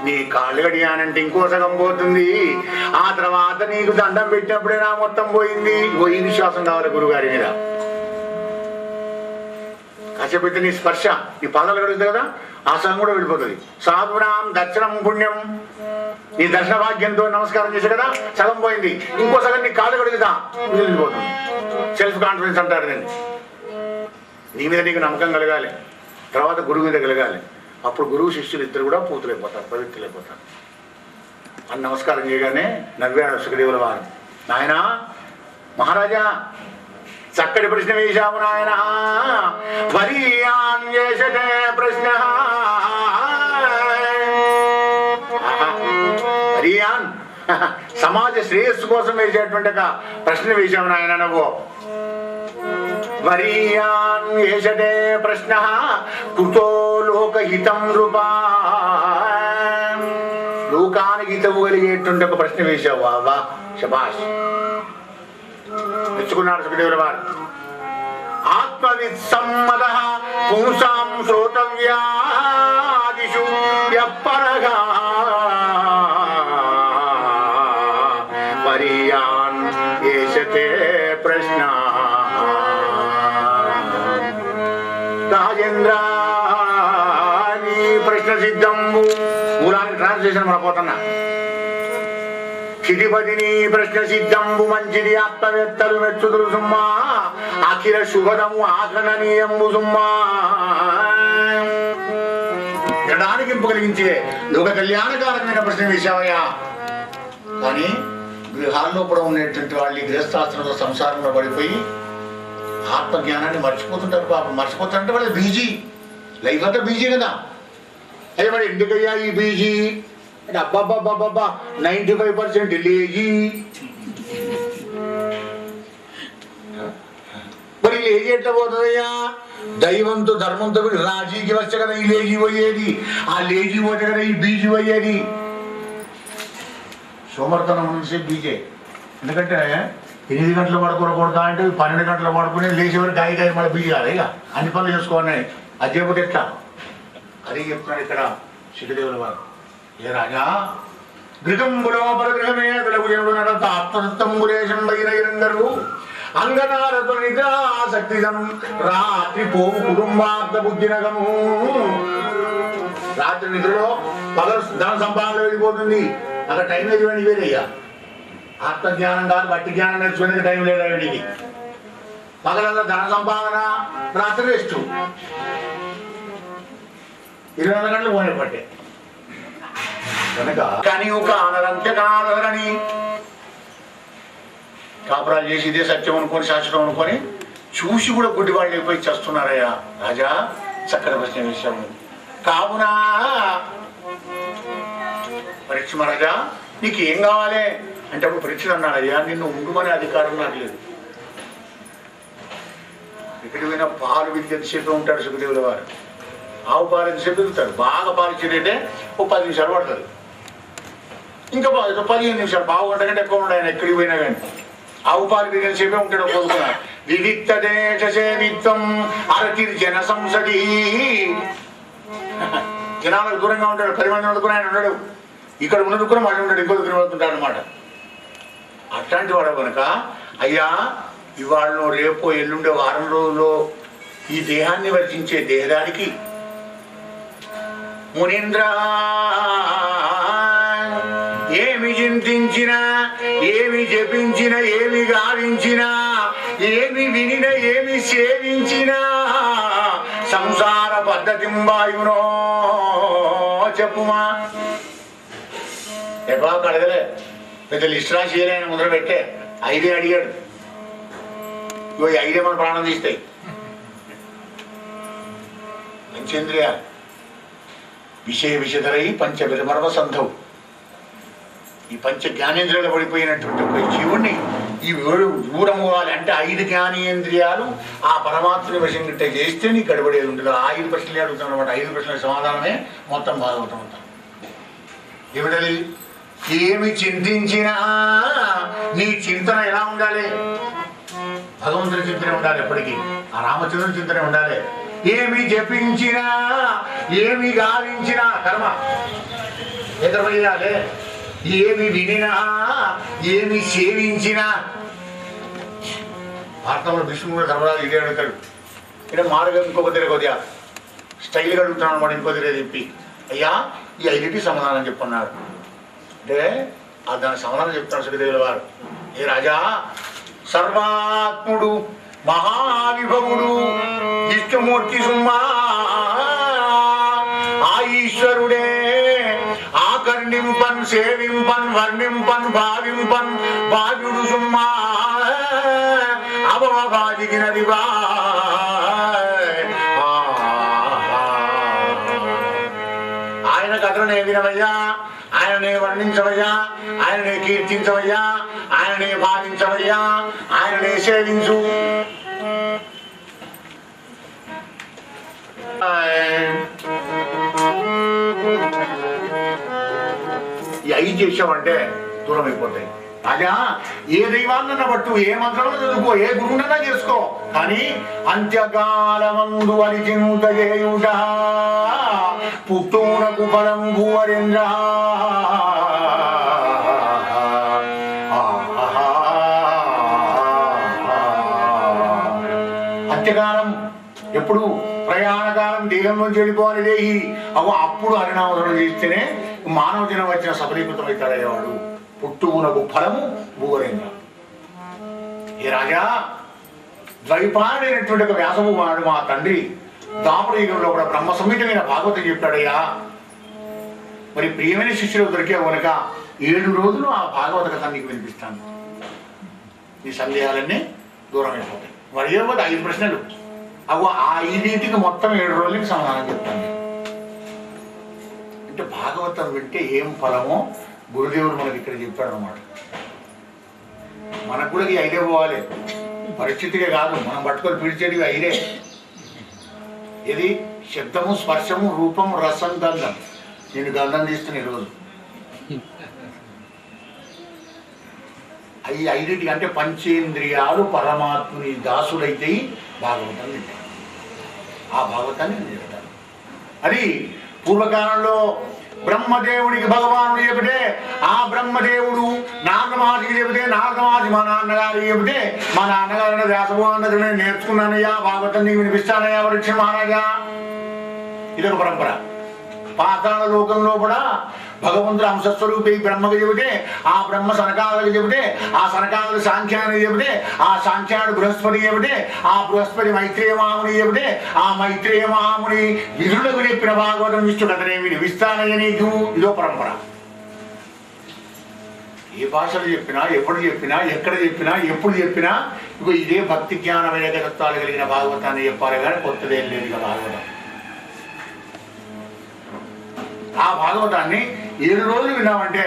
నీ కాళ్ళు గడియానంటే ఇంకో సగం పోతుంది, ఆ తర్వాత నీకు దండం పెట్టినప్పుడే నా మొత్తం పోయింది. ఈ విశ్వాసం కావాలి గురుగారి మీద. కాసేపు నీ స్పర్శ, నీ పాదాలు కడుగుతుంది కదా, ఆ సగం కూడా వెళ్ళిపోతుంది. సాధునాం దర్శనం పుణ్యం. నీ దర్శన భాగ్యంతో నమస్కారం చేసే కదా సగం పోయింది, ఇంకో సగం నీ కాళ్ళు కడుగుతా వెళ్ళిపోతుంది. సెల్ఫ్ కాన్ఫిడెన్స్ అంటారు దీన్ని. నీ మీద నీకు నమ్మకం కలగాలి, తర్వాత గురువు మీద కలగాలి. అప్పుడు గురువు శిష్యులు ఇద్దరు కూడా పూతులైపోతారు, పవిత్రులైపోతారు. అని నమస్కారం చేయగానే నవ్వాడు సుఖదేవుల వారు. నాయన మహారాజా చక్కటి ప్రశ్న వేశావు నాయన. వరీయాన్ చేసే ప్రశ్న, వరీయాన్ సమాజ శ్రేయస్సు కోసం వేసేటువంటి ఒక ప్రశ్న వేశావు నాయన నువ్వు. వరీయాన్ యేషతే ప్రశ్న కుతో లోకహితం రూపా. లోకానికి హితము కలిగేటువంటి ఒక ప్రశ్న వేశావు. వా శభాష్, మెచ్చుకున్నాడు సుఖదేవుల వారు. ఆత్మవిత్ సమ్మత పుంసాం శ్రోతవ్యాదిషు వ్యపరగా వరీయాన్ యేషతే ప్రశ్న. రాజేంద్ర నీ ప్రశ్న సిద్ధంబు. మూలానికి ట్రాన్స్లేషన్ మన పోతున్నా. క్షితిపతిని ప్రశ్న సిద్ధంబు మంచిది, ఆత్మవేత్తలు మెచ్చుదురు సుమ్మా. అఖిల శుభదము ఆకరణీయంబు సుమ్మా. జడానికి కలిగించే లోక కళ్యాణకారకమైన ప్రశ్న వేశావయ్యా. కానీ గృహాల్లో కూడా ఉండేటువంటి వాళ్ళు గృహస్థాశ్రంలో సంసారంలో పడిపోయి ఆత్మజ్ఞానాన్ని మర్చిపోతుంటారు. పాపం మర్చిపోతుంటే వాళ్ళు బీజీ, లైఫ్ అంతా బీజీ కదా. అదే మరి ఎందుకయ్యా ఈ బీజీ అంటే అబ్బాబ్బాబ్బాబ్బా 95% లేజీ. మరి లేజీ ఎట్లా పోతుందయ్యా? దైవంతో ధర్మంతో రాజీకి వచ్చే కదా ఈ లేజీ పోయేది, ఆ లేజీ పోతే కదా ఈ బీజీ పోయేది. సోమర్థనం నుంచి బీజే. ఎందుకంటే 8 గంటలు పడుకోకూడదా అంటే 12 గంటలు పడుకుని లేచేవారు గాయ గాయ మళ్ళీ బీజీ కాదు. ఇక అన్ని పనులు చేసుకోవాలి. అది చేయకపోతే ఎట్లా? అది చెప్తున్నాడు ఇక్కడ శిఖదేవుల వారు. ఏ రాజా గృహంబులో పరగృహమే తెలుగు జనుడు ఆత్మసత్తంబులేశం వైరందరూ అంగనారతో నిద్రాసక్తిదను రాత్రి పోవు కుటుంబార్థ బుద్ధినగము. రాత్రి నిద్రలో పగలు ధన సంపాదనలో వెళ్ళిపోతుంది. అక్కడ టైం లేదు వేడి వేరయ్యా. ఆత్మజ్ఞానం కాదు, బట్టి జ్ఞానం నేర్చుకునేది టైం లేదా వీడికి. పగలంతా ధన సంపాదన, రాత్రి రెస్ట్. 24 గంటలు పోనే పట్టే కనుక కానీ ఒక అనరంత్యకాలని కాపురాలు చేసి ఇదే సత్యం అనుకొని శాశ్వతం అనుకొని చూసి కూడా గుడ్డి వాళ్ళు అయిపోయి చేస్తున్నారయ్యా. రాజా చక్కని ప్రశ్న విషయం కావున పరీక్ష మహారాజా నీకు ఏం కావాలి అంటే అప్పుడు పరీక్షలు అన్నాడయ్యా, నిన్ను ఉండుమనే అధికారం నాకు లేదు. ఇక్కడ పోయినా పాలు విద్య ఎంతసేపు ఉంటాడు సుఖదేవుల వారు. ఆవు పాలు ఎంతసేపు వెళ్తాడు. బాగా పాలు ఇచ్చేటంటే ఓ 10 నిమిషాలు పడుతుంది. ఇంకా 15 నిమిషాలు, పావు గంట కంటే ఎక్కువ ఉండాలి ఆయన ఎక్కడికి పోయినా కానీ. ఆవు పాలు ఎంతసేపే ఉంటాడు కోరుకున్నాడు. వివిక్త దేశ సేవిత్వం అరతిర్ జన సంసది. జనాలకు దూరంగా ఉంటాడు, 10 మంది అనుకుని ఆయన ఉన్నాడు. ఇక్కడ ఉన్నది కూడా మళ్ళీ ఉంటాడు, ఇంకో దగ్గర వెళ్తుంటాడు అనమాట. అట్లాంటి వాడు కనుక అయ్యా ఇవాళ రేపు ఎల్లుండే వారం రోజుల్లో ఈ దేహాన్ని వర్జించే దేహదారికి మునీంద్ర ఏమి చింతించినా, ఏమి జపించిన, ఏమి గావించినా, ఏమి వినిన, ఏమి సేవించినా సంసార పద్ధతి వాయునో చెప్పుమా. ఎప్పా అడగలే, పెద్ద లిస్ట్ రాసి ఆయన ముందర పెట్టే 5 అడిగాడు. ఇగో 5 మన ప్రాణం తీస్తాయి. పంచేంద్రియాలు విషయ విషధరై పంచ విరమర్మ సంధవు. ఈ పంచ జ్ఞానేంద్రియాలు పడిపోయినటువంటి ఒక జీవుణ్ణి ఈ దూరం అవ్వాలి అంటే 5 జ్ఞానేంద్రియాలు ఆ పరమాత్మని వశం గిట్ట చేస్తే నీకు గడబడేది ఉంటుంది. 5 ప్రశ్నలే అడుగుతాం అనమాట. 5 ప్రశ్నల సమాధానమే మొత్తం భాగవతం అంటాం. ఏమిటది? ఏమి చింతించినా నీ చింతన ఎలా ఉండాలి? భగవంతుని చింతనే ఉండాలి. ఎప్పటికీ ఆ రామచంద్రుని చింతనే ఉండాలి. ఏమి జపించినా, ఏమి గావించినా కర్మ ఎదురయ్యాలి. ఏమి వినినా, ఏమి సేవించినా. భారతంలో విష్ణువు ధర్మరాజు ఇదే అడుగుతాడు. ఇక్కడ మార్గం ఇంకొక తిరిగి కొద్దిగా స్టైల్గా అడుగుతున్నాను అనమాట. ఇంకో తిరిగి చెప్పి అయ్యా ఈ 5కి సమాధానం చెప్పన్నాడు. అంటే దానికి సమాధానం చెప్తాడు సుఖదేవుల వారు. ఏ రాజా, సర్వాత్ముడు మహావిభవుడు విష్ణుమూర్తి సుమ్మా ఆ ఈశ్వరుడే ఆకర్ణింపన్ సేవింపన్ వర్ణింపన్ భావింపన్ భావ్యుడు సుమ్మా అవభాజిగినదివా. ఆయన కథలనే వినవయ్యా, ఆయననే వర్ణించవయ్యా, ఆయననే కీర్తించవయ్యా, ఆయననే భావించవయ్యా, ఆయననే సేవించు. ఈ 5 చేసావంటే దూరం అయిపోతాయి. రాజా, ఏ దైవాన్నన్నా పట్టు, ఏ మంత్రంలో చదువుకో, ఏ గురువునన్నా చేసుకో, కానీ అంత్యకాలమందు అని చింతయేయుట పుట్టూనకు ఫలం భూవరేంద్ర. అంత్యకాలం ఎప్పుడు? ప్రయాణకాలం దేహంలో చెడిపోవాలి దేహి. అప్పుడు హరినామధనం చేస్తేనే మానవ జనం వచ్చిన సఫలీకృతమవుతాడయ్యేవాడు. పుట్టువునకు ఫలము భూవరేంద్ర. ఏ రాజా, ద్వైపాయుడైనటువంటి ఒక వ్యాసము వాడు మా తండ్రి దాపుడు యుగంలో కూడా బ్రహ్మ సంహితమైన భాగవతం చెప్పాడయ్యా. మరి ప్రియమైన శిష్యులు దొరికే కనుక 7 రోజులు ఆ భాగవత కథ నీకు వినిపిస్తాను. నీ సందేహాలన్నీ దూరం అయిపోతాయి. మరి ఏమో 5 ప్రశ్నలు. ఆ 5టికి మొత్తం 7 రోజులకి సమాధానం చెప్తాను. అంటే భాగవతం వింటే ఏం ఫలమో గురుదేవుడు మనకి ఇక్కడ చెప్పాడు అనమాట. మనకు కూడా ఈ 5 పోవాలి. పరిస్థితిగా కాదు, మనం పట్టుకొని పిలిచేటివి 5. ఇది శబ్దము, స్పర్శము, రూపం, రసం, గంధం. నేను గంధం తీస్తున్నా ఈరోజు. ఈ 5టికి అంటే పంచేంద్రియాలు పరమాత్ముని దాసుడైతే భాగవతాన్ని వింటాను. ఆ భాగవతాన్ని నేను చెప్తాను. అది పూర్వకాలంలో బ్రహ్మదేవుడికి భగవానుడు చెబితే ఆ బ్రహ్మదేవుడు నారదమహర్షికి చెబితే నారదమహర్షి మా నాన్నగారికి చెబితే మా నాన్నగారు వ్యాసభగవాన్ నేర్చుకున్నానయ్యా, భాగవతం నీకు వినిపిస్తానయ్యా వృక్ష మహారాజా. ఇదొక పరంపర. పాతాళ లోకంలో కూడా భగవంతుడు అంశస్వరూపి బ్రహ్మకి చెబితే ఆ బ్రహ్మ సనకాలకు చెబితే ఆ సనకాలకు సాంఖ్యానికి చెబితే ఆ సాంఖ్యాడు బృహస్పతి చెబితే ఆ బృహస్పతి మైత్రేయ మహాముని చెబితే ఆ మైత్రేయ మహాముని విధులకు చెప్పిన భాగవతం విష్ణు కథనేమి విస్తానయ్య నీకు. ఇదో పరంపర. ఏ భాషలు చెప్పినా, ఎప్పుడు చెప్పినా, ఎక్కడ చెప్పినా, ఎప్పుడు చెప్పినా ఇగో ఇదే భక్తి జ్ఞాన వైరాగ్యతత్వాలు కలిగిన భాగవతాన్ని చెప్పాలి కానీ కొత్తదేం లేదు. ఇక భాగవతం ఆ భాగవతాన్ని 7 రోజులు విన్నామంటే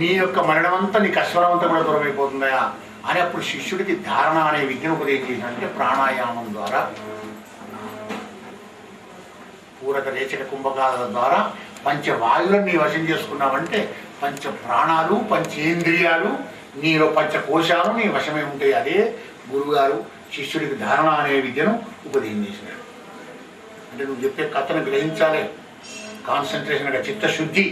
నీ యొక్క మరణమంతా నీ కష్టమంతా కూడా దూరం అయిపోతుందయా అని అప్పుడు శిష్యుడికి ధారణ అనే విద్యను ఉపదేశం చేసినంటే ప్రాణాయామం ద్వారా, పూరక రేచక కుంభకాల ద్వారా పంచవాయువులను నీ వశం చేసుకున్నావంటే పంచ ప్రాణాలు, పంచేంద్రియాలు, నీలో పంచకోశాలు నీ వశమై ఉంటాయి. అదే గురువుగారు శిష్యుడికి ధారణ అనే విద్యను ఉపదేశం చేసినాడు. అంటే నువ్వు చెప్పే కథను గ్రహించాలి. కాన్సన్ట్రేషన్ అంటే చిత్తశుద్ధి.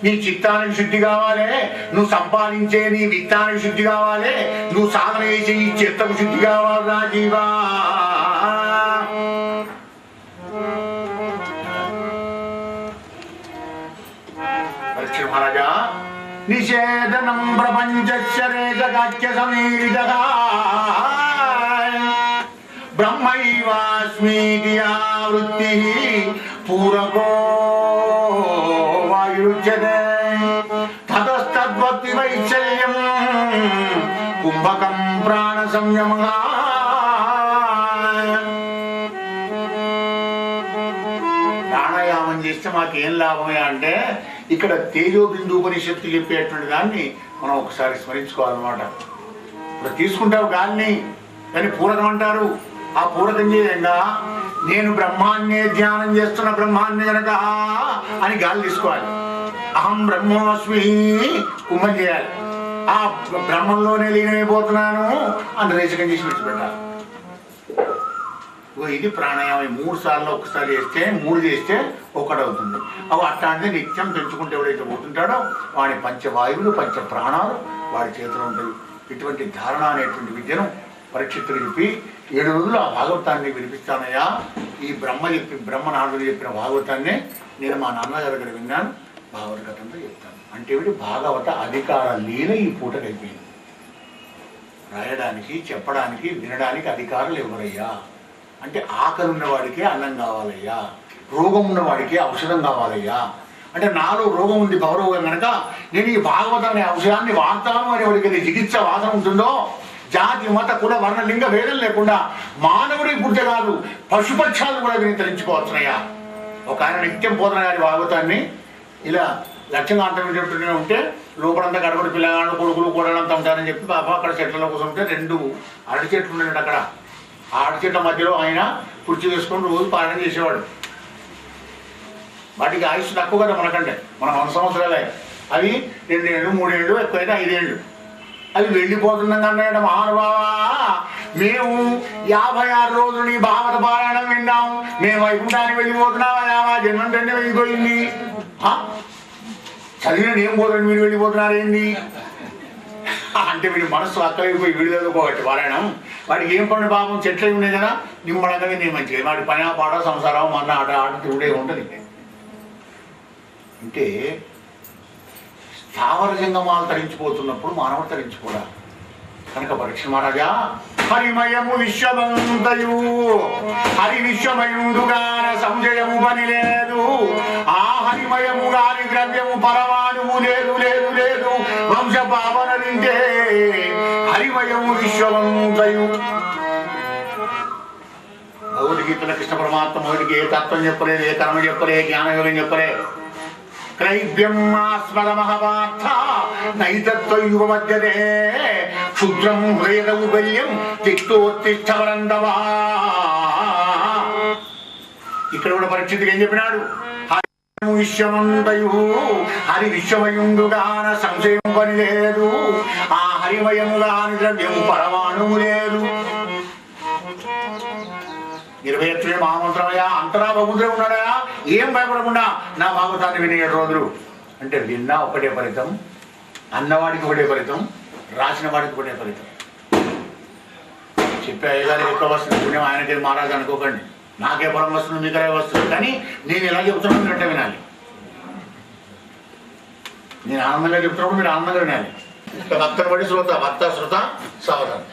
నీ చిత్తానికి శుద్ధి కావాలి, నువ్వు సంపాదించే నీ విత్తానికి శుద్ధి కావాలి, నువ్వు సాధన చేసే ఈ చిత్తకు శుద్ధి కావాలి రా జీవా. పరీక్ష మహారాజా నిషేధనం ప్రపంచస్య సమీరితః బ్రహ్మైవాస్మీతి వృత్తి పూరకో వాయుజ్యతే తతస్తద్భక్తి వైచల్యం కుంభకం ప్రాణ సంయమః. ప్రాణాయామం చేస్తే మాకేం లాభమే అంటే ఇక్కడ తేజోబిందు ఉపనిషత్తు చెప్పేటువంటి దాన్ని మనం ఒకసారి స్మరించుకోవాలన్నమాట. ఇప్పుడు తీసుకుంటావు గాలిని, కానీ పూరకం అంటారు. ఆ పూరకం చేయంగా నేను బ్రహ్మాన్నే ధ్యానం చేస్తున్న బ్రహ్మాన్ని కనుక అని గాలి తీసుకోవాలి. అహం బ్రహ్మోస్మి కుంభం చేయాలి. ఆ బ్రహ్మంలోనే లీనమైపోతున్నాను అని రేచకం చేసి విడిచిపెట్టాలి. ఇది ప్రాణాయామం 3 సార్లు ఒకసారి చేస్తే 3 చేస్తే 1 అవుతుంది. అవి అట్లాంటిది నిత్యం పెంచుకుంటే ఎవడైతే పోతుంటాడో వాడి పంచవాయువులు పంచ ప్రాణాలు వాడి చేతిలో ఉంటాయి. ఇటువంటి ధారణ అనేటువంటి విద్యను పరీక్షితులు చెప్పి 7 రోజులు ఆ భాగవతాన్ని వినిపిస్తానయ్యా. ఈ బ్రహ్మనాథుడు చెప్పిన భాగవతాన్ని నేను మా నాన్నగారి దగ్గర విన్నాను, భాగవత కథంతో చెప్తాను. అంటే భాగవత అధికార లీల ఈ పూటకు అయిపోయింది. రాయడానికి, చెప్పడానికి, వినడానికి అధికారులు ఎవరయ్యా అంటే ఆకలి ఉన్నవాడికే అన్నం కావాలయ్యా, రోగం ఉన్నవాడికే ఔషధం కావాలయ్యా. అంటే నాలో రోగం ఉంది గౌరవం కనుక నేను ఈ భాగవతం అనే ఔషధాన్ని వాడతాను అని వాడికి చికిత్స వాసన ఉంటుందో, జాతి మత కుల వర్ణ లింగ భేదం లేకుండా మానవుడికి పుట్టే కాదు పశుపక్షాలు కూడా విని తరించుకోవచ్చునయ్యా. ఒక ఆయన నిత్యం పోతన గారి భాగవతాన్ని ఇలా లక్ష్యంగా అంతం చెప్తూనే ఉంటే లోపలంతా గడపడి పిల్లగాళ్ళు కొడుకులు కూడలంతా ఉంటారని చెప్పి పాప అక్కడ చెట్లలో కూర్చుంటే 2 అరటి చెట్లు ఉన్నాయండి. అక్కడ ఆ అరటి చెట్ల మధ్యలో ఆయన కుర్చీ వేసుకొని రోజు పాలన చేసేవాడు. వాటికి ఆయుష్ తక్కువ కదా మనకంటే, మన 100 సంవత్సరాలే. అవి 2 ఏళ్ళు 3 ఏళ్ళు ఎక్కువైతే 5 ఏళ్ళు. అవి వెళ్ళిపోతున్నాం అన్నాడు. మహానుభావా మేము 56 రోజులు నీ భావత పారాయణం విన్నాం, మేము వైకుంఠానికి వెళ్ళిపోతున్నావా, మా జన్మంటే వెళ్ళిపోయింది. చదివిన ఏం పోతుంది మీరు వెళ్ళిపోతున్నారేంది అంటే వీడి మనస్సు అక్కడిపోయి వీడి చదువుకోవచ్చు పారాయణం. వాడికి ఏం పని పాపం చెట్లు ఉన్నాయి కదా, నిమ్మడంగా నేను మంచిగా వాడి పని పాట సంసారం అన్న ఆట తిరుగుడే ఉంటుంది. అంటే స్థావర జంగమాలు తరించిపోతున్నప్పుడు మానవుడు తరించిపోడా కనుక పరీక్ష మహారాజా హరిమయము విశ్వమంతయు హరి విశ్వమయుడుగాన సంజయము పని లేదు. ఆ హరిమయము గాని ద్రవ్యము పరమాణువు లేదు లేదు లేదు. వంశ పావన వింటే హరిమయము విశ్వమంతయు. భగవద్గీతల కృష్ణ పరమాత్మ మొదటికి ఏ తత్వం చెప్పలేదు, ఏ కర్మ చెప్పలే, జ్ఞానయోగం చెప్పలే. క్రైవ్యం ఆస్మదమహపార్థ నైతత్వయుగ మధ్యదే క్షుద్రం హృదయదౌబల్యం తిష్టోత్తిష్టవరందవా. ఇక్కడ కూడా పరిస్థితికి ఏం చెప్పినాడు? విశ్వమంతయు హరి విశ్వమయుండుగాన సంశయం పని లేదు. ఆ హరిమయముగాని ద్రవ్యం పరమాణువు లేదు. 21 మహామంత్రమయ్యా, అంతరా భగవంతుడే ఉన్నాడయా, ఏం భయపడకుండా నా భాగవతాన్ని విని 7 రోజులు అంటే విన్నా ఒకటే ఫలితం, అన్నవాడికి ఒకటే ఫలితం, రాసిన వాడికి ఒకటే ఫలితం. చెప్పే అయ్యగారికి ఎక్కువ వస్తుంది పుణ్యం ఆయనకే మహారాజు అనుకోకండి, నాకే పొలం వస్తుంది మీకరే వస్తుంది. కానీ నేను ఎలా చెప్తున్నాను మీరు అంటే వినాలి. నేను ఆనందంగా చెప్తున్నప్పుడు మీరు ఆనందంగా వినాలి. భక్తను బట్టి శ్రోత, భక్త శ్రోత సావధానం.